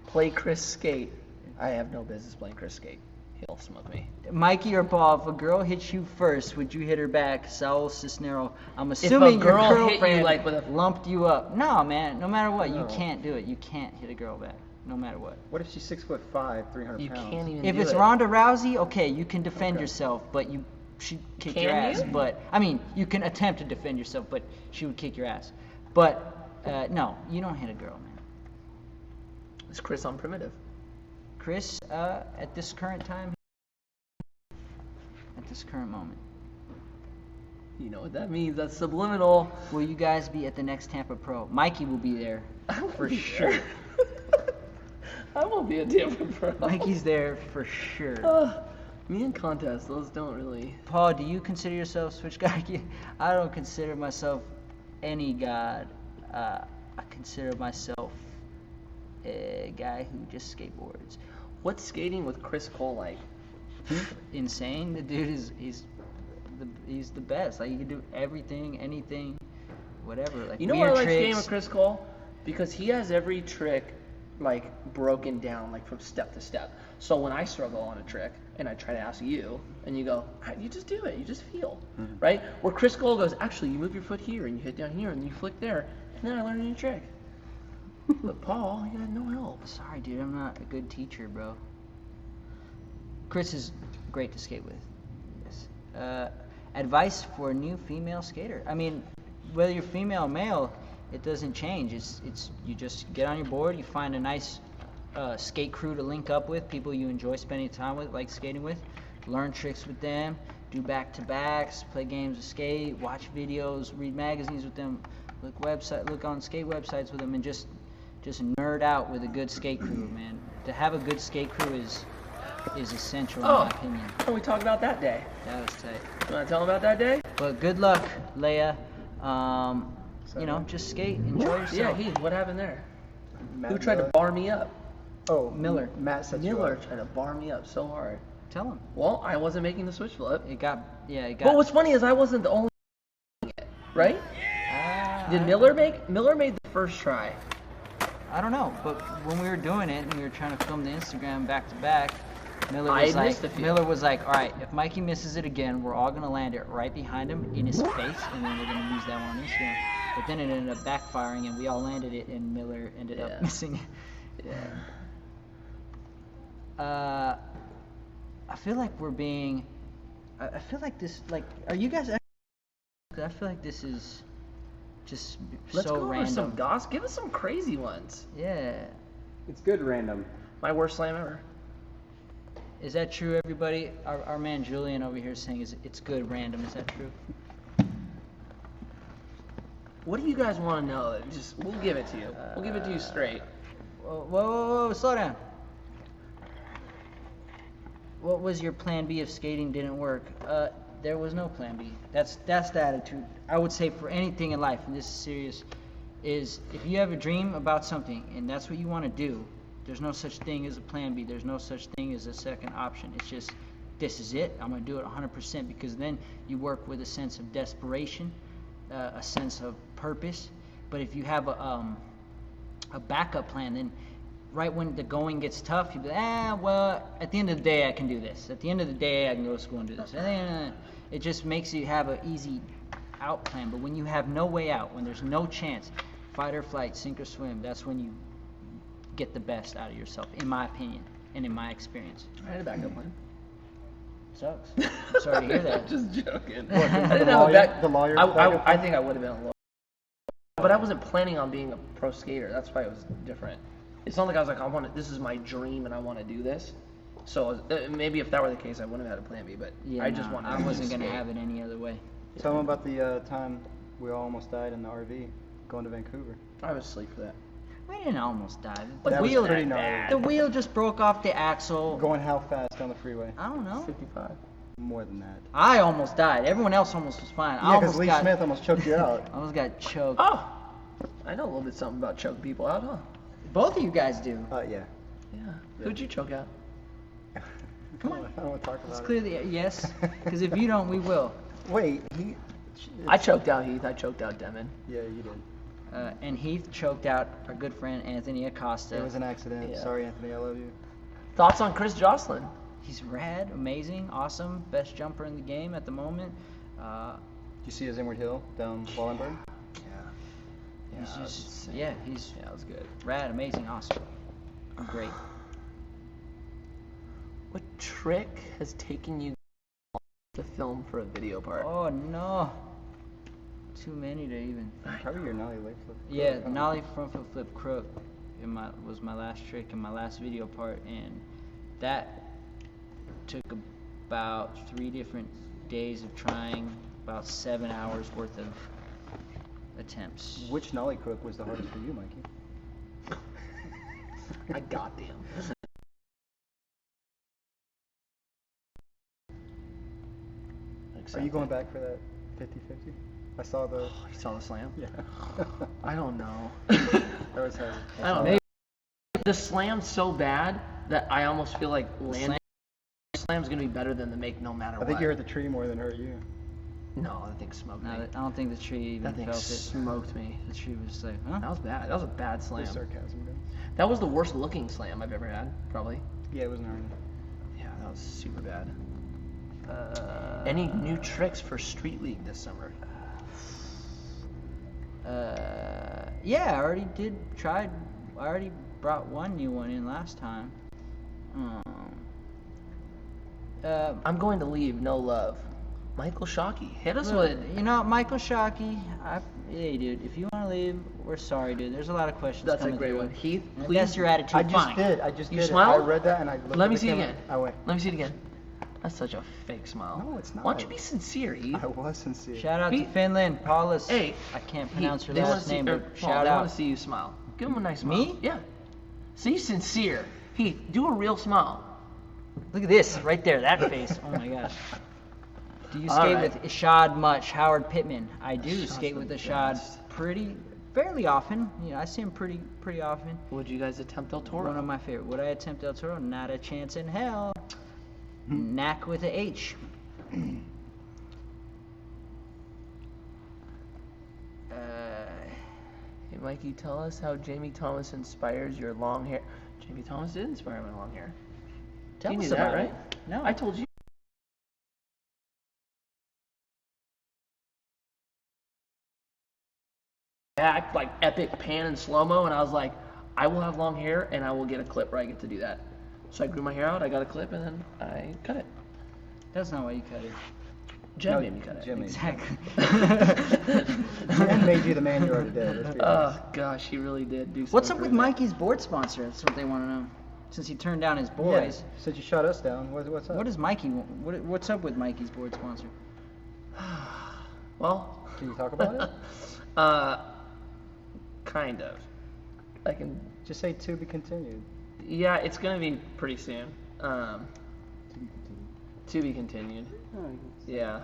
Speaker 2: Play Chris Skate. I have no business playing Chris Skate. He'll smoke me.
Speaker 1: Mikey or Paul, if a girl hits you first, would you hit her back? Saul Cisnero. I'm assuming your
Speaker 2: girl hit you,
Speaker 1: girlfriend
Speaker 2: like, with a-
Speaker 1: lumped you up. No, man. No matter what, you
Speaker 3: No.
Speaker 1: can't do it. You can't hit a girl back. No matter what.
Speaker 3: What if she's 6'5", 300
Speaker 2: You
Speaker 3: pounds?
Speaker 2: can't even
Speaker 1: If
Speaker 2: do
Speaker 1: it's
Speaker 2: it.
Speaker 1: Ronda Rousey, okay, you can defend
Speaker 3: Okay.
Speaker 1: yourself, but she'd kick
Speaker 2: Can
Speaker 1: your ass.
Speaker 2: you?
Speaker 1: But I mean, you can attempt to defend yourself, but she would kick your ass. But no, you don't hit a girl, man.
Speaker 2: Is Chris on primitive?
Speaker 1: Chris, at this current time, at this current moment,
Speaker 2: You know what that means. That's subliminal.
Speaker 1: will you guys be at the next Tampa Pro? Mikey will be there for sure.
Speaker 2: I won't be a Tampa Pro.
Speaker 1: Mikey's there for sure.
Speaker 2: Me and contests, those don't really.
Speaker 1: Paul, do you consider yourself a switch guy? I don't consider myself any god. I consider myself a guy who just skateboards.
Speaker 2: What's skating with Chris Cole like?
Speaker 1: Insane. The dude he's the best. Like, you can do everything, anything, whatever. Like,
Speaker 2: You know why I
Speaker 1: weird
Speaker 2: like skating
Speaker 1: tricks.
Speaker 2: with Chris Cole? Because he has every trick like broken down like from step to step. So when I struggle on a trick and I try to ask you and you go, you just do it, you just feel, right? Where Chris Cole goes, actually you move your foot here and you hit down here and you flick there, and then I learn a new trick. But Paul, you got no help.
Speaker 1: Sorry, dude, I'm not a good teacher, bro. Chris is great to skate with. Yes. Advice for a new female skater. I mean, whether you're female or male, it doesn't change. It's you just get on your board, you find a nice skate crew to link up with, people you enjoy spending time with, like skating with, learn tricks with them, do back-to-backs, play games of skate, watch videos, read magazines with them, look on skate websites with them, and just nerd out with a good skate crew, man. To have a good skate crew is essential in my opinion.
Speaker 2: Can we talk about that day?
Speaker 1: That was tight.
Speaker 2: You want to tell them about that day?
Speaker 1: But good luck, Leia. Just skate, enjoy yourself.
Speaker 2: Yeah, what happened there?
Speaker 3: Matt
Speaker 2: Who tried to
Speaker 3: Miller.
Speaker 2: bar me up?
Speaker 3: Oh,
Speaker 1: Miller.
Speaker 3: Matt set you
Speaker 2: Miller
Speaker 3: up.
Speaker 2: tried to bar me up so hard.
Speaker 1: Tell him.
Speaker 2: Well, I wasn't making the switch flip.
Speaker 1: It got.
Speaker 2: But what's funny is I wasn't the only it, right? Did Miller made the first try?
Speaker 1: I don't know, but when we were doing it and we were trying to film the Instagram back to back, Miller
Speaker 2: missed a few.
Speaker 1: was like, all right, if Mikey misses it again, we're all gonna land it right behind him in his face, and then we're gonna use that one on Instagram. But then it ended up backfiring, and we all landed it, and Miller ended
Speaker 2: Yeah.
Speaker 1: up missing it.
Speaker 2: Yeah.
Speaker 1: I feel like we're being. I feel like this. Like, are you guys? I feel like this is just
Speaker 2: Let's
Speaker 1: so
Speaker 2: go over
Speaker 1: random.
Speaker 2: some goss. Give us some crazy ones.
Speaker 1: Yeah.
Speaker 3: It's good random.
Speaker 2: My worst slam ever.
Speaker 1: Is that true, everybody? Our man Julian over here is saying it's good random. Is that true?
Speaker 2: What do you guys want to know? We'll give it to you. We'll give it to you straight.
Speaker 1: Whoa, slow down. what was your plan B if skating didn't work? There was no plan B. That's the attitude. I would say for anything in life, and this is serious, is if you have a dream about something and that's what you want to do, there's no such thing as a plan B. There's no such thing as a second option. It's just, this is it. I'm going to do it 100%, because then you work with a sense of desperation, a sense of purpose. But if you have a backup plan, then right when the going gets tough, you'll be like, well, at the end of the day, I can do this. At the end of the day, I can go to school and do this. It just makes you have an easy out plan. But when you have no way out, when there's no chance, fight or flight, sink or swim, that's when you get the best out of yourself, in my opinion and in my experience.
Speaker 2: I had a backup plan.
Speaker 1: Sucks. Sorry to hear that.
Speaker 2: Just joking.
Speaker 3: What,
Speaker 2: I didn't have a back.
Speaker 3: the lawyer?
Speaker 2: I think I would have been a lawyer, but I wasn't planning on being a pro skater. That's why it was different. It's not like I was like, this is my dream and I want to do this. So maybe if that were the case, I wouldn't have had a plan B. But
Speaker 1: Yeah,
Speaker 2: I just wanted.
Speaker 1: I wasn't
Speaker 2: going
Speaker 1: gonna have it any other way.
Speaker 3: Tell them about the time we all almost died in the RV going to Vancouver.
Speaker 2: I was asleep for that.
Speaker 1: We didn't almost die.
Speaker 3: That was pretty gnarly.
Speaker 1: The wheel just broke off the axle.
Speaker 3: Going how fast down the freeway?
Speaker 1: I don't know.
Speaker 2: 55.
Speaker 3: More than that.
Speaker 1: I almost died. Everyone else almost was fine. I
Speaker 3: Yeah, because
Speaker 1: almost
Speaker 3: Lee
Speaker 1: got,
Speaker 3: Smith almost choked you out.
Speaker 1: I almost got choked.
Speaker 2: Oh, I know a little bit something about choking people out, huh?
Speaker 1: Both of you guys do.
Speaker 3: Yeah.
Speaker 2: Yeah. Who'd you choke out?
Speaker 1: Come on.
Speaker 3: I don't want to talk about
Speaker 1: It's
Speaker 3: it.
Speaker 1: clearly yes. Because if you don't, we will.
Speaker 3: Wait,
Speaker 2: I choked out Heath. I choked out Demon.
Speaker 3: Yeah, you did.
Speaker 1: And Heath choked out our good friend Anthony Acosta.
Speaker 3: It was an accident.
Speaker 2: Yeah.
Speaker 3: Sorry, Anthony. I love you.
Speaker 2: Thoughts on Chris Jocelyn?
Speaker 1: He's rad, amazing, awesome, best jumper in the game at the moment.
Speaker 3: Did you see his inward hill down Wallenberg?
Speaker 1: He's
Speaker 2: that was
Speaker 1: just,
Speaker 2: insane.
Speaker 1: he's
Speaker 2: Yeah, that was good.
Speaker 1: rad, amazing, awesome, great.
Speaker 2: What trick has taken you to film for a video part?
Speaker 1: Oh no, too many to even.
Speaker 3: Probably your nollie leg flip.
Speaker 1: Yeah, nollie front foot flip crook was my last trick in my last video part, and that took about 3 different days of trying, about 7 hours worth of attempts.
Speaker 3: Which nollie crook was the hardest for you, Mikey?
Speaker 2: I got him.
Speaker 3: Are you going back for that 50-50? I saw the...
Speaker 2: Oh, you saw the slam?
Speaker 3: Yeah.
Speaker 2: I don't know.
Speaker 3: That was heavy.
Speaker 2: I don't know. The slam's so bad that I almost feel like landing slam's gonna be better than the make no matter what.
Speaker 3: I think you hurt the tree more than hurt you.
Speaker 2: No, that thing smoked me.
Speaker 1: I don't think the tree even
Speaker 2: That thing
Speaker 1: felt it.
Speaker 2: smoked me.
Speaker 1: The tree was like, huh?
Speaker 2: That was bad. That was a bad slam.
Speaker 3: There's sarcasm, guys.
Speaker 2: That was the worst looking slam I've ever had, probably.
Speaker 3: Yeah, it was gnarly.
Speaker 2: Yeah, that was super bad. Any new tricks for Street League this summer?
Speaker 1: Yeah, I already I already brought one new one in last time.
Speaker 2: I'm going to leave. No love. Michael Shockey. Hit us
Speaker 1: Look,
Speaker 2: with.
Speaker 1: you know, Michael Shockey, hey dude, if you want to leave, we're sorry, dude. There's a lot of questions
Speaker 2: That's a
Speaker 1: coming
Speaker 2: great
Speaker 1: through.
Speaker 2: one. Heath,
Speaker 1: And if
Speaker 2: please.
Speaker 1: that's your attitude,
Speaker 3: I just
Speaker 1: fine.
Speaker 3: did. I just
Speaker 2: You
Speaker 3: did.
Speaker 2: smiled?
Speaker 3: I read that and I looked
Speaker 2: Let
Speaker 3: at
Speaker 2: me
Speaker 3: the
Speaker 2: see it
Speaker 3: camera.
Speaker 2: again.
Speaker 3: I went.
Speaker 2: Let me see it again. That's such a fake smile.
Speaker 3: No, it's not.
Speaker 2: Why don't you be sincere, Heath?
Speaker 3: I was sincere.
Speaker 1: Shout out to
Speaker 2: Pete-
Speaker 1: Finland, Paulus.
Speaker 2: Hey,
Speaker 1: I can't
Speaker 2: Heath,
Speaker 1: pronounce your
Speaker 2: they wanna
Speaker 1: last
Speaker 2: see-
Speaker 1: name,
Speaker 2: or
Speaker 1: but
Speaker 2: Paul,
Speaker 1: shout
Speaker 2: they
Speaker 1: out.
Speaker 2: want to see you smile. Give him a nice smile.
Speaker 1: Me?
Speaker 2: Yeah. See, sincere. Heath, do a real smile.
Speaker 1: Look at this, right there, that face. Oh my gosh. Do you
Speaker 2: All
Speaker 1: skate
Speaker 2: right.
Speaker 1: with Ishad much? Howard Pittman. I do
Speaker 2: Ishad's
Speaker 1: skate
Speaker 2: the
Speaker 1: with Ishad
Speaker 2: best.
Speaker 1: fairly often. You know, I see him pretty often.
Speaker 2: Would you guys attempt El Toro?
Speaker 1: One of my favorite. Would I attempt El Toro? Not a chance in hell. Knack with a H.
Speaker 2: Hey, Mikey, tell us how Jamie Thomas inspires your long hair. Jamie Thomas did inspire my long hair.
Speaker 1: Tell
Speaker 2: You
Speaker 1: us
Speaker 2: knew that,
Speaker 1: about
Speaker 2: right?
Speaker 1: it. No.
Speaker 2: I told you. Back, like epic pan and slow mo, and I was like, I will have long hair and I will get a clip where I get to do that. So I grew my hair out, I got a clip, and then I cut it.
Speaker 1: That's not why you cut it.
Speaker 2: Jen
Speaker 3: No,
Speaker 2: made me cut it.
Speaker 3: Jen made
Speaker 1: Exactly.
Speaker 3: Jen made you the man you are today. Let's be honest.
Speaker 2: Oh gosh, he really did do something.
Speaker 1: What's up with
Speaker 2: pretty bad.
Speaker 1: Mikey's board sponsor? That's what they want to know. Since he turned down his
Speaker 3: Yeah,
Speaker 1: boys.
Speaker 3: since you shut us down, what's up?
Speaker 1: What is Mikey? What's up with Mikey's board sponsor?
Speaker 2: Well,
Speaker 3: Can you talk about it?
Speaker 2: kind of. I can.
Speaker 3: Just say to be continued.
Speaker 2: Yeah, it's gonna be pretty soon. To be continued.
Speaker 3: Oh,
Speaker 2: Yeah.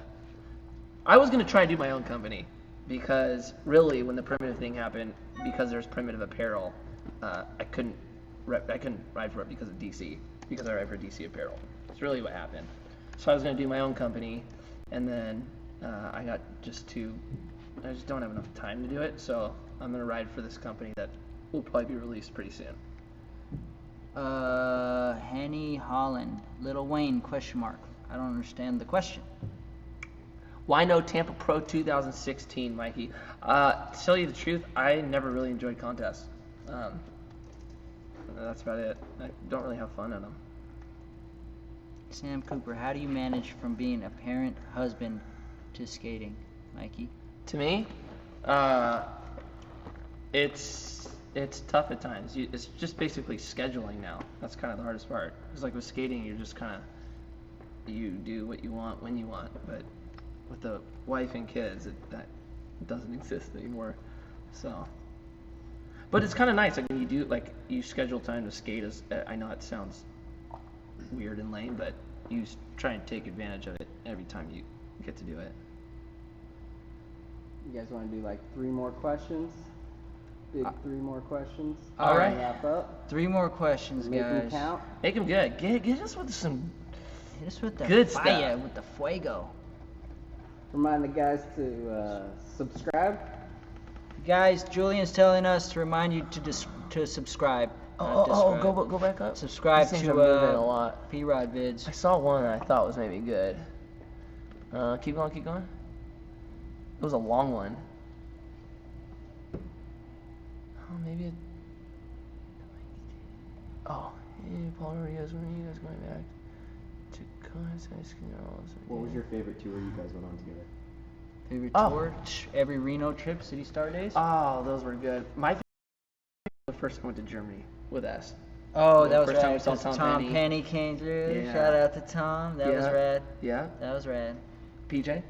Speaker 2: I was going to try and do my own company because really when the primitive thing happened, because there's primitive apparel, I couldn't ride for it because of DC, because I ride for DC apparel. That's really what happened. So I was going to do my own company, and then I just don't have enough time to do it, so I'm going to ride for this company that will probably be released pretty soon.
Speaker 1: Henny Holland, Little Wayne, question mark. I don't understand the question.
Speaker 2: Why no Tampa Pro 2016, Mikey? To tell you the truth, I never really enjoyed contests. That's about it. I don't really have fun in them.
Speaker 1: Sam Cooper, how do you manage from being a parent, husband, to skating, Mikey?
Speaker 2: To me, it's tough at times. It's just basically scheduling now. That's kind of the hardest part. It's like with skating, you're just kind of, you do what you want when you want, but with the wife and kids, that doesn't exist anymore. So, but it's kind of nice. Like when you do, like you schedule time to skate. I know it sounds weird and lame, but you try and take advantage of it every time you get to do it.
Speaker 4: You guys want to do like 3 more questions? Big 3 more questions.
Speaker 2: All right.
Speaker 4: Wrap up.
Speaker 1: 3 more questions,
Speaker 4: Make them
Speaker 1: guys.
Speaker 4: count.
Speaker 2: Make them good. Get us with some.
Speaker 1: Hit us with the
Speaker 2: Good
Speaker 1: fire,
Speaker 2: stuff.
Speaker 1: with the fuego.
Speaker 4: Remind the guys to subscribe.
Speaker 1: Guys, Julian's telling us to remind you to subscribe. not describe.
Speaker 2: Go back up.
Speaker 1: Subscribe
Speaker 2: These things
Speaker 1: to
Speaker 2: are moving a lot.
Speaker 1: P.Rod vids.
Speaker 2: I saw one that I thought was maybe good. Keep going. It was a long one. Oh, maybe it. Oh, hey, Paul Rodriguez, when are you guys going back to contest?
Speaker 5: What was your favorite tour you guys went on together?
Speaker 1: Favorite
Speaker 2: Oh.
Speaker 1: tour? Every Reno trip, City Star Days?
Speaker 2: Oh, those were good. My favorite was the first time I went to Germany with S.
Speaker 1: Oh,
Speaker 2: the
Speaker 1: that was
Speaker 2: first time
Speaker 1: rad.
Speaker 2: we saw
Speaker 1: 'cause
Speaker 2: Tom
Speaker 1: Tom
Speaker 2: Penny.
Speaker 1: Penny came through.
Speaker 2: Yeah.
Speaker 1: Shout out to Tom. That was
Speaker 2: Yeah.
Speaker 1: rad.
Speaker 2: Yeah.
Speaker 1: That was rad.
Speaker 2: PJ?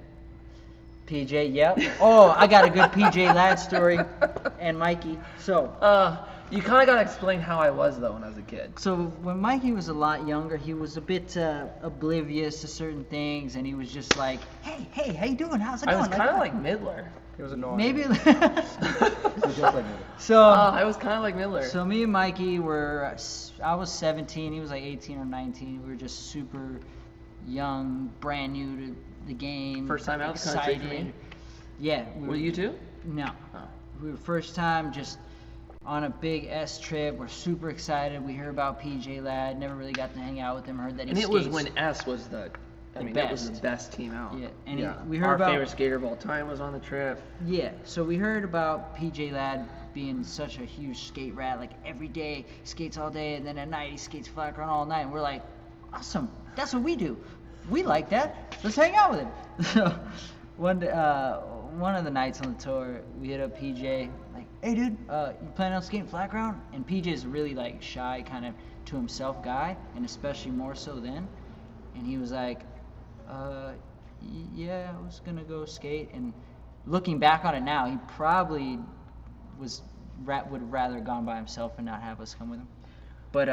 Speaker 1: PJ, yep. Oh, I got a good PJ Ladd story. And Mikey. So
Speaker 2: You kind of got to explain how I was, though, when I was a kid.
Speaker 1: when Mikey was a lot younger, he was a bit oblivious to certain things, and he was just like, hey, how you doing? How's it
Speaker 2: I
Speaker 1: going?
Speaker 2: was kind of like Midler.
Speaker 3: It was annoying.
Speaker 1: maybe.
Speaker 5: So just like me.
Speaker 1: So
Speaker 2: I was kind of like Midler.
Speaker 1: So me and Mikey were, I was 17, he was like 18 or 19. We were just super young, brand new to the game.
Speaker 2: First time out of the country for
Speaker 1: excited.
Speaker 2: me?
Speaker 1: Yeah.
Speaker 2: Were you too?
Speaker 1: No.
Speaker 2: Oh.
Speaker 1: We were first time just on a big S trip. We're super excited. We heard about PJ Ladd. Never really got to hang out with him. Heard that he
Speaker 2: And it
Speaker 1: skates.
Speaker 2: was when S was it was the
Speaker 1: best.
Speaker 2: best team out.
Speaker 1: Yeah, and we
Speaker 2: Our
Speaker 1: heard about
Speaker 2: favorite skater of all time was on the trip.
Speaker 1: Yeah, so we heard about PJ Ladd being such a huge skate rat. Like every day, skates all day, and then at night he skates flat ground all night. And we're like, awesome, that's what we do. We like that. Let's hang out with him. So one of the nights on the tour, we hit up PJ. Like, hey dude, you planning on skating flat ground? And PJ's a really like shy, kind of to himself guy, and especially more so then. And he was like, yeah, I was gonna go skate. And looking back on it now, he probably would have rather gone by himself and not have us come with him. But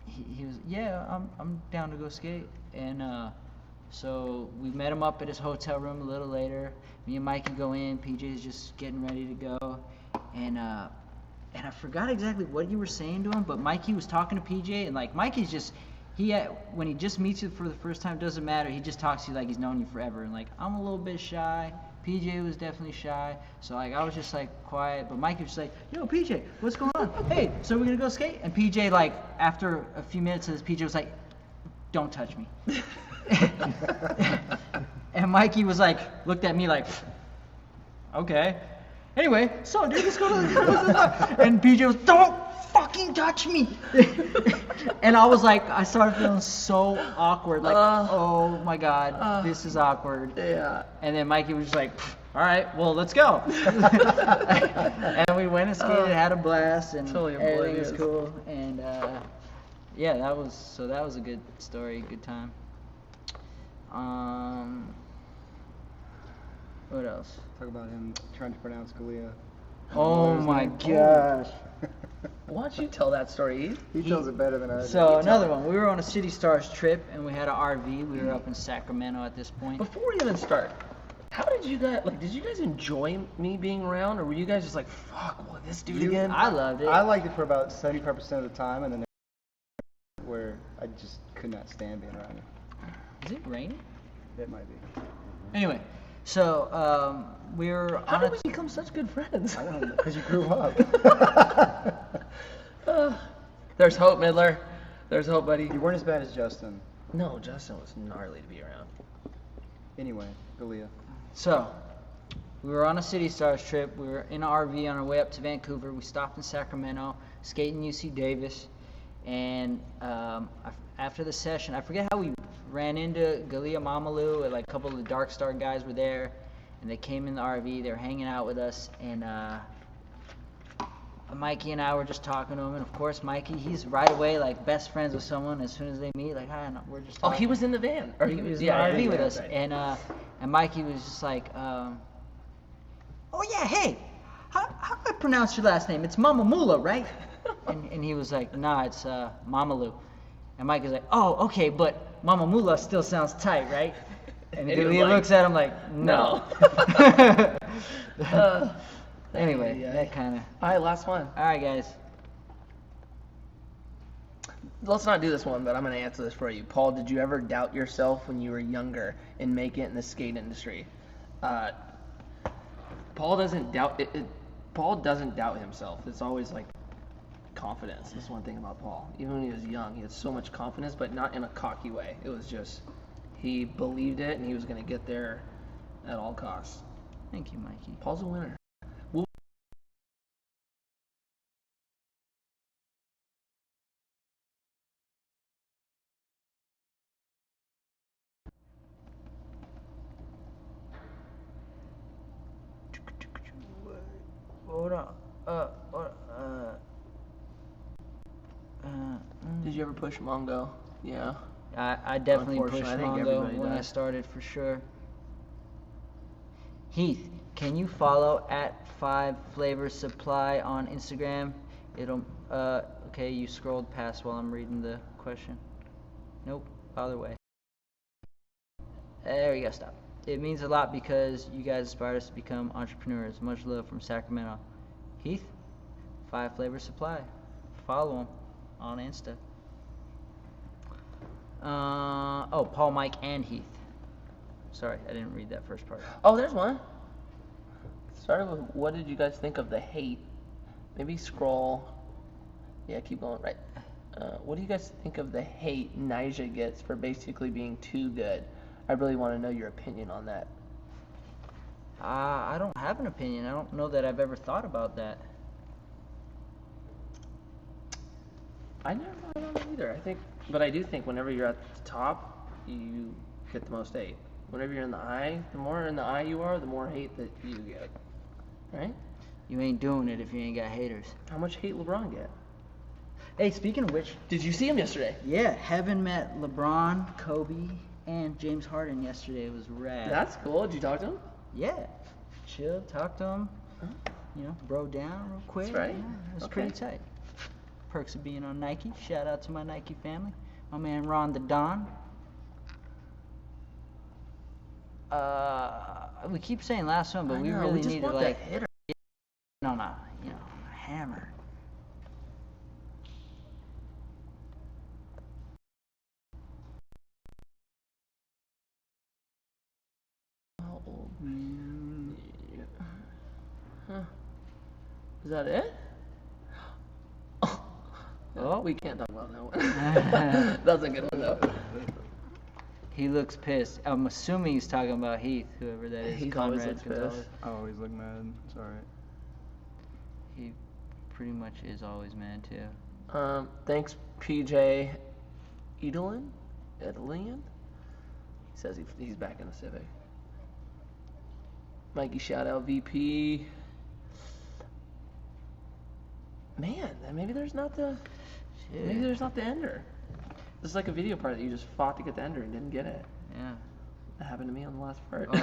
Speaker 1: he was, yeah, I'm down to go skate. And so we met him up at his hotel room a little later. Me and Mikey go in. PJ's just getting ready to go, and I forgot exactly what you were saying to him, but Mikey was talking to PJ, and like Mikey's just. When he just meets you for the first time, doesn't matter. He just talks to you like he's known you forever. And like, I'm a little bit shy. PJ was definitely shy. So like, I was just like quiet. But Mikey was just like, yo, PJ, what's going on? Hey, so we're gonna go skate? And PJ, like, after a few minutes of this, PJ was like, don't touch me. And Mikey was like, looked at me like, okay. Anyway, so dude, let's go to the and PJ was, don't fucking touch me. And I was like, I started feeling so awkward, like, oh my god, this is awkward.
Speaker 2: Yeah.
Speaker 1: And then Mikey was just like, all right, well, let's go. And we went and skated, had a blast, and
Speaker 2: Totally
Speaker 1: everything was
Speaker 2: oblivious.
Speaker 1: cool. And yeah, that was a good story, good time. What else?
Speaker 3: Talk about him trying to pronounce Scalia.
Speaker 1: Oh my gosh.
Speaker 2: Why don't you tell that story, Heath?
Speaker 3: He tells it better than I do.
Speaker 1: So another one. We were on a City Stars trip, and we had an RV. We were up in Sacramento at this point.
Speaker 2: Before we even start, how did you guys, did you guys enjoy me being around, or were you guys just like, fuck, what, this dude again?
Speaker 1: I loved it.
Speaker 3: I liked it for about 75% of the time, and then where I just could not stand being around you.
Speaker 1: Is it raining?
Speaker 3: It might be.
Speaker 1: Anyway, so we were
Speaker 2: How
Speaker 1: on
Speaker 2: did
Speaker 1: a
Speaker 2: we become such good friends?
Speaker 3: I don't know, because you grew up.
Speaker 2: There's hope, Midler. There's hope, buddy.
Speaker 3: You weren't as bad as Justin.
Speaker 2: No, Justin was gnarly to be around.
Speaker 3: Anyway, Galia.
Speaker 1: So, we were on a City Stars trip. We were in an RV on our way up to Vancouver. We stopped in Sacramento, skating UC Davis, and after the session, I forget how we ran into Galia Mamalu, and like a couple of the Dark Star guys were there, and they came in the RV. They were hanging out with us, and Mikey and I were just talking to him, and of course, Mikey, he's right away like best friends with someone as soon as they meet. Like, hi, no, we're just
Speaker 2: Oh,
Speaker 1: talking.
Speaker 2: he was in the van. Or
Speaker 1: He was in
Speaker 2: yeah,
Speaker 1: the RV
Speaker 2: yeah,
Speaker 1: with
Speaker 2: yeah,
Speaker 1: us,
Speaker 2: right.
Speaker 1: and Mikey was just like, oh yeah, hey, how do I pronounce your last name? It's Mamamula, right? and he was like, nah, it's Mamalu. And Mike was like, oh, okay, but Mamamula still sounds tight, right? And
Speaker 2: And he was
Speaker 1: he
Speaker 2: like,
Speaker 1: looks at him like, no. Anyway,
Speaker 2: yeah.
Speaker 1: that kind of.
Speaker 2: All right, last one.
Speaker 1: All right, guys.
Speaker 2: Let's not do this one, but I'm going to answer this for you. Paul, did you ever doubt yourself when you were younger and make it in the skate industry? Paul doesn't doubt it. Paul doesn't doubt himself. It's always like confidence. That's one thing about Paul. Even when he was young, he had so much confidence, but not in a cocky way. It was just he believed it and he was going to get there at all costs.
Speaker 1: Thank you, Mikey.
Speaker 2: Paul's a winner.
Speaker 1: Hold on.
Speaker 2: Did you ever push Mongo? Yeah.
Speaker 1: I definitely pushed
Speaker 2: Unfortunately, I think
Speaker 1: Mongo
Speaker 2: everybody
Speaker 1: when I
Speaker 2: does.
Speaker 1: started for sure. Heath, can you follow at 5 Flavor Supply on Instagram? It'll okay, you scrolled past while I'm reading the question. Nope, other way. There we go, stop. It means a lot because you guys inspired us to become entrepreneurs. Much love from Sacramento. Heath, 5 Flavor Supply. Follow him on Insta. Paul, Mike, and Heath. Sorry, I didn't read that first part.
Speaker 2: Oh, there's one. Started with, what did you guys think of the hate? Maybe scroll. Yeah, keep going. Right. What do you guys think of the hate Nyjah gets for basically being too good? I really want to know your opinion on that.
Speaker 1: I don't have an opinion. I don't know that I've ever thought about that.
Speaker 2: I don't know either. But I do think whenever you're at the top, you get the most hate. Whenever you're in the eye, the more in the eye you are, the more hate that you get. Right?
Speaker 1: You ain't doing it if you ain't got haters.
Speaker 2: How much hate LeBron get?
Speaker 1: Hey, speaking of which,
Speaker 2: Did you see him yesterday?
Speaker 1: yeah, Heaven met LeBron, Kobe, and James Harden yesterday. It was rad.
Speaker 2: That's cool. Did you talk to him?
Speaker 1: Yeah. Chill, talk to him. Bro down real quick.
Speaker 2: That's right.
Speaker 1: Yeah, it was
Speaker 2: Okay.
Speaker 1: pretty tight. Perks of being on Nike. Shout out to my Nike family. My man Ron the Don. We keep saying last one, but
Speaker 2: I
Speaker 1: we
Speaker 2: know,
Speaker 1: really
Speaker 2: we just
Speaker 1: need to
Speaker 2: want that hitter.
Speaker 1: on a hammer.
Speaker 2: How old? Yeah. Huh. Is that it?
Speaker 1: Oh.
Speaker 2: We can't talk about that one. That's a good one though.
Speaker 1: He looks pissed. I'm assuming he's talking about Heath, whoever that is.
Speaker 2: Heath always
Speaker 1: Conrad
Speaker 2: looks
Speaker 1: Gonzalez.
Speaker 2: pissed.
Speaker 3: I always look mad. It's alright.
Speaker 1: He pretty much is always mad too.
Speaker 2: Thanks, PJ Edelin. He says he's back in the Civic. Mikey, shout out VP. Man, then maybe there's not the ender. This is like a video part that you just fought to get the ender and didn't get it.
Speaker 1: Yeah.
Speaker 2: That happened to me on the last part.
Speaker 1: Oh,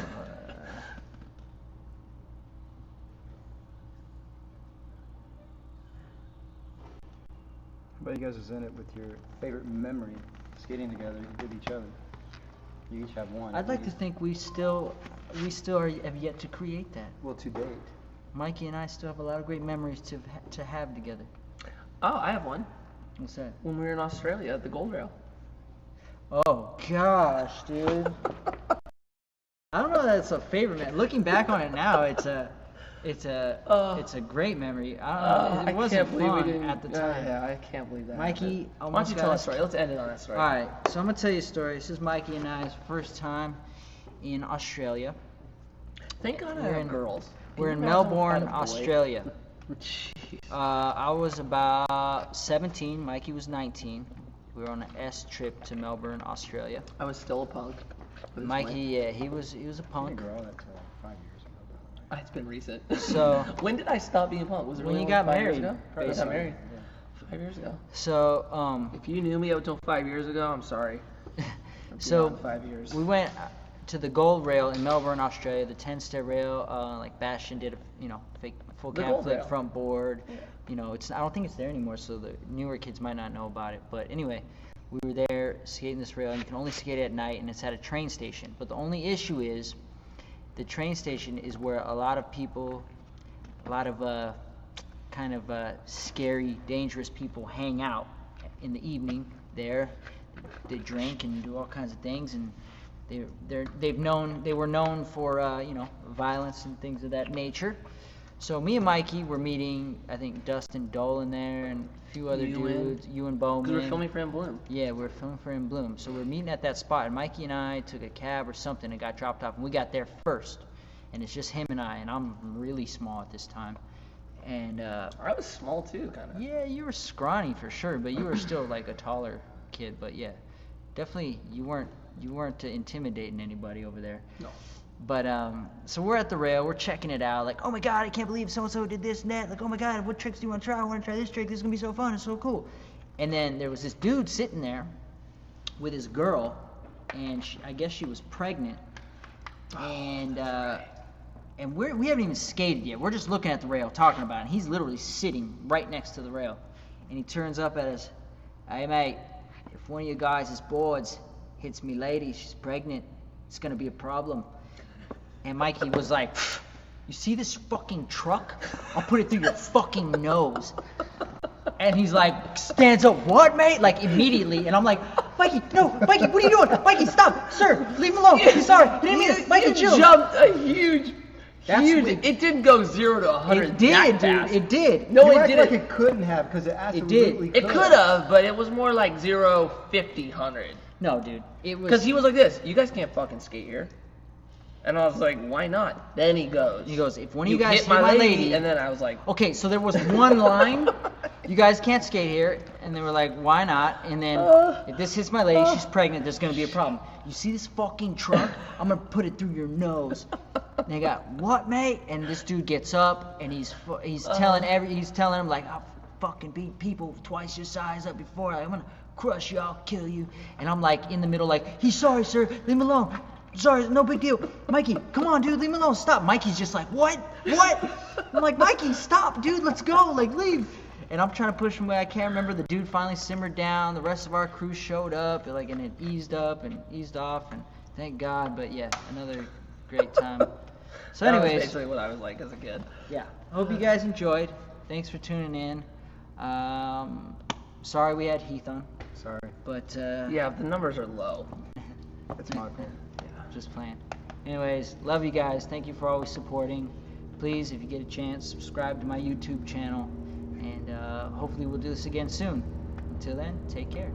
Speaker 3: But you guys was in it with your favorite memory, skating together with each other. You each have one.
Speaker 1: I'd like to think we still have yet to create that.
Speaker 3: Well, to date.
Speaker 1: Mikey and I still have a lot of great memories to have together.
Speaker 2: Oh, I have one.
Speaker 1: What's that?
Speaker 2: When we were in Australia at the Gold Rail.
Speaker 1: Oh gosh, dude. I don't know if that's a favorite, man. Looking back on it now, it's a great memory. I don't know. It wasn't fun at the time.
Speaker 2: Yeah, I can't believe that.
Speaker 1: Mikey,
Speaker 2: happened. Why don't you tell that story? Let's end it on that story.
Speaker 1: All right, so I'm gonna tell you a story. This is Mikey and I's first time in Australia.
Speaker 2: Thank God I
Speaker 1: We're
Speaker 2: have
Speaker 1: in-
Speaker 2: girls.
Speaker 1: We're in
Speaker 2: Can you imagine
Speaker 1: Melbourne,
Speaker 2: if I had a boy?
Speaker 1: Australia.
Speaker 2: Jeez.
Speaker 1: I was about 17. Mikey was 19. We were on an S trip to Melbourne, Australia.
Speaker 2: I was still a punk. at this
Speaker 1: Mikey,
Speaker 2: point.
Speaker 1: yeah, he was a
Speaker 3: I didn't
Speaker 1: punk.
Speaker 3: grow that till 5 years ago.
Speaker 2: It's been recent.
Speaker 1: So-
Speaker 2: when did I stop being a punk? Was it
Speaker 1: When
Speaker 2: really
Speaker 1: you
Speaker 2: only
Speaker 1: got
Speaker 2: 5 years
Speaker 1: married,
Speaker 2: ago? I got
Speaker 1: basically.
Speaker 2: married 5 years ago.
Speaker 1: So
Speaker 2: If you knew me up until 5 years ago, I'm sorry.
Speaker 1: So
Speaker 2: Beyond 5 years.
Speaker 1: we went to the Gold Rail in Melbourne, Australia. The 10-stair rail, like Bastion did, fake full
Speaker 2: The
Speaker 1: cab
Speaker 2: Gold
Speaker 1: flip
Speaker 2: Rail.
Speaker 1: front board. I don't think it's there anymore, so the newer kids might not know about it. But anyway, we were there skating this rail, and you can only skate at night, and it's at a train station. But the only issue is, the train station is where a lot of people, scary, dangerous people hang out in the evening there. They drink and do all kinds of things, and they were known for violence and things of that nature. So me and Mikey were meeting, I think Dustin Dolan there and a few other
Speaker 2: Ewan.
Speaker 1: dudes, Ewan Bowman.
Speaker 2: Because we're filming for In Bloom.
Speaker 1: Yeah, we were filming for In Bloom. So we were meeting at that spot, and Mikey and I took a cab or something and got dropped off, and we got there first. And it's just him and I, and I'm really small at this time. And
Speaker 2: I was small too, kind of.
Speaker 1: yeah, you were scrawny for sure, but you were still like a taller kid. But yeah, definitely you weren't intimidating anybody over there.
Speaker 2: No.
Speaker 1: But so we're at the rail, we're checking it out, like, oh my god, I can't believe so and so did this and that. Like, oh my god, what tricks do you want to try? I want to try this trick. This is gonna be so fun. It's so cool. And then there was this dude sitting there with his girl, and I guess she was pregnant. And we haven't even skated yet. We're just looking at the rail, talking about it. And he's literally sitting right next to the rail. And he turns up at us, hey mate, if one of you guys' boards hits me lady, she's pregnant, it's gonna be a problem. And Mikey was like, you see this fucking truck? I'll put it through your fucking nose. And he's like, stands up, what, mate? Like, immediately. And I'm like, Mikey, no, Mikey, what are you doing? Mikey, stop, sir, leave him alone. He's sorry, he didn't mean it. Mikey,
Speaker 2: you
Speaker 1: chill.
Speaker 2: jumped a huge.
Speaker 1: It
Speaker 2: didn't go 0 to 100.
Speaker 1: It did,
Speaker 2: that
Speaker 1: dude,
Speaker 2: fast.
Speaker 1: it did.
Speaker 2: No,
Speaker 3: You
Speaker 2: it
Speaker 3: act
Speaker 2: didn't.
Speaker 3: like it couldn't have, because it
Speaker 1: did.
Speaker 3: absolutely
Speaker 2: It could have, but it was more like 0, 50, 100.
Speaker 1: No, dude, it was.
Speaker 2: Because he was like this. You guys can't fucking skate here. And I was like, why not? Then he goes.
Speaker 1: if one of you guys
Speaker 2: hit my lady, and then I was like,
Speaker 1: Okay, so there was one line, you guys can't skate here, and they were like, why not? And then, if this hits my lady, she's pregnant, there's gonna be a problem. You see this fucking truck? I'm gonna put it through your nose. And they got, what, mate? And this dude gets up, and he's telling him like, I'll fucking beat people twice your size up before. I'm gonna crush you, I'll kill you. And I'm like in the middle, like, he's sorry, sir, leave him alone. Sorry, no big deal. Mikey, come on, dude, leave him alone. Stop. Mikey's just like, what? I'm like, Mikey, stop, dude, let's go, like, leave. And I'm trying to push him away. I can't remember. The dude finally simmered down. The rest of our crew showed up, and it eased up and eased off, and thank God. But yeah, another great time. So
Speaker 2: that was
Speaker 1: anyways,
Speaker 2: basically what I was like as a kid.
Speaker 1: yeah, hope you guys enjoyed. Thanks for tuning in. Sorry we had Heath on,
Speaker 3: Sorry,
Speaker 1: but
Speaker 2: Yeah, the numbers are low.
Speaker 3: it's my fault.
Speaker 1: just playing. Anyways, love you guys. Thank you for always supporting. Please, if you get a chance, subscribe to my YouTube channel, and hopefully we'll do this again soon. Until then, take care.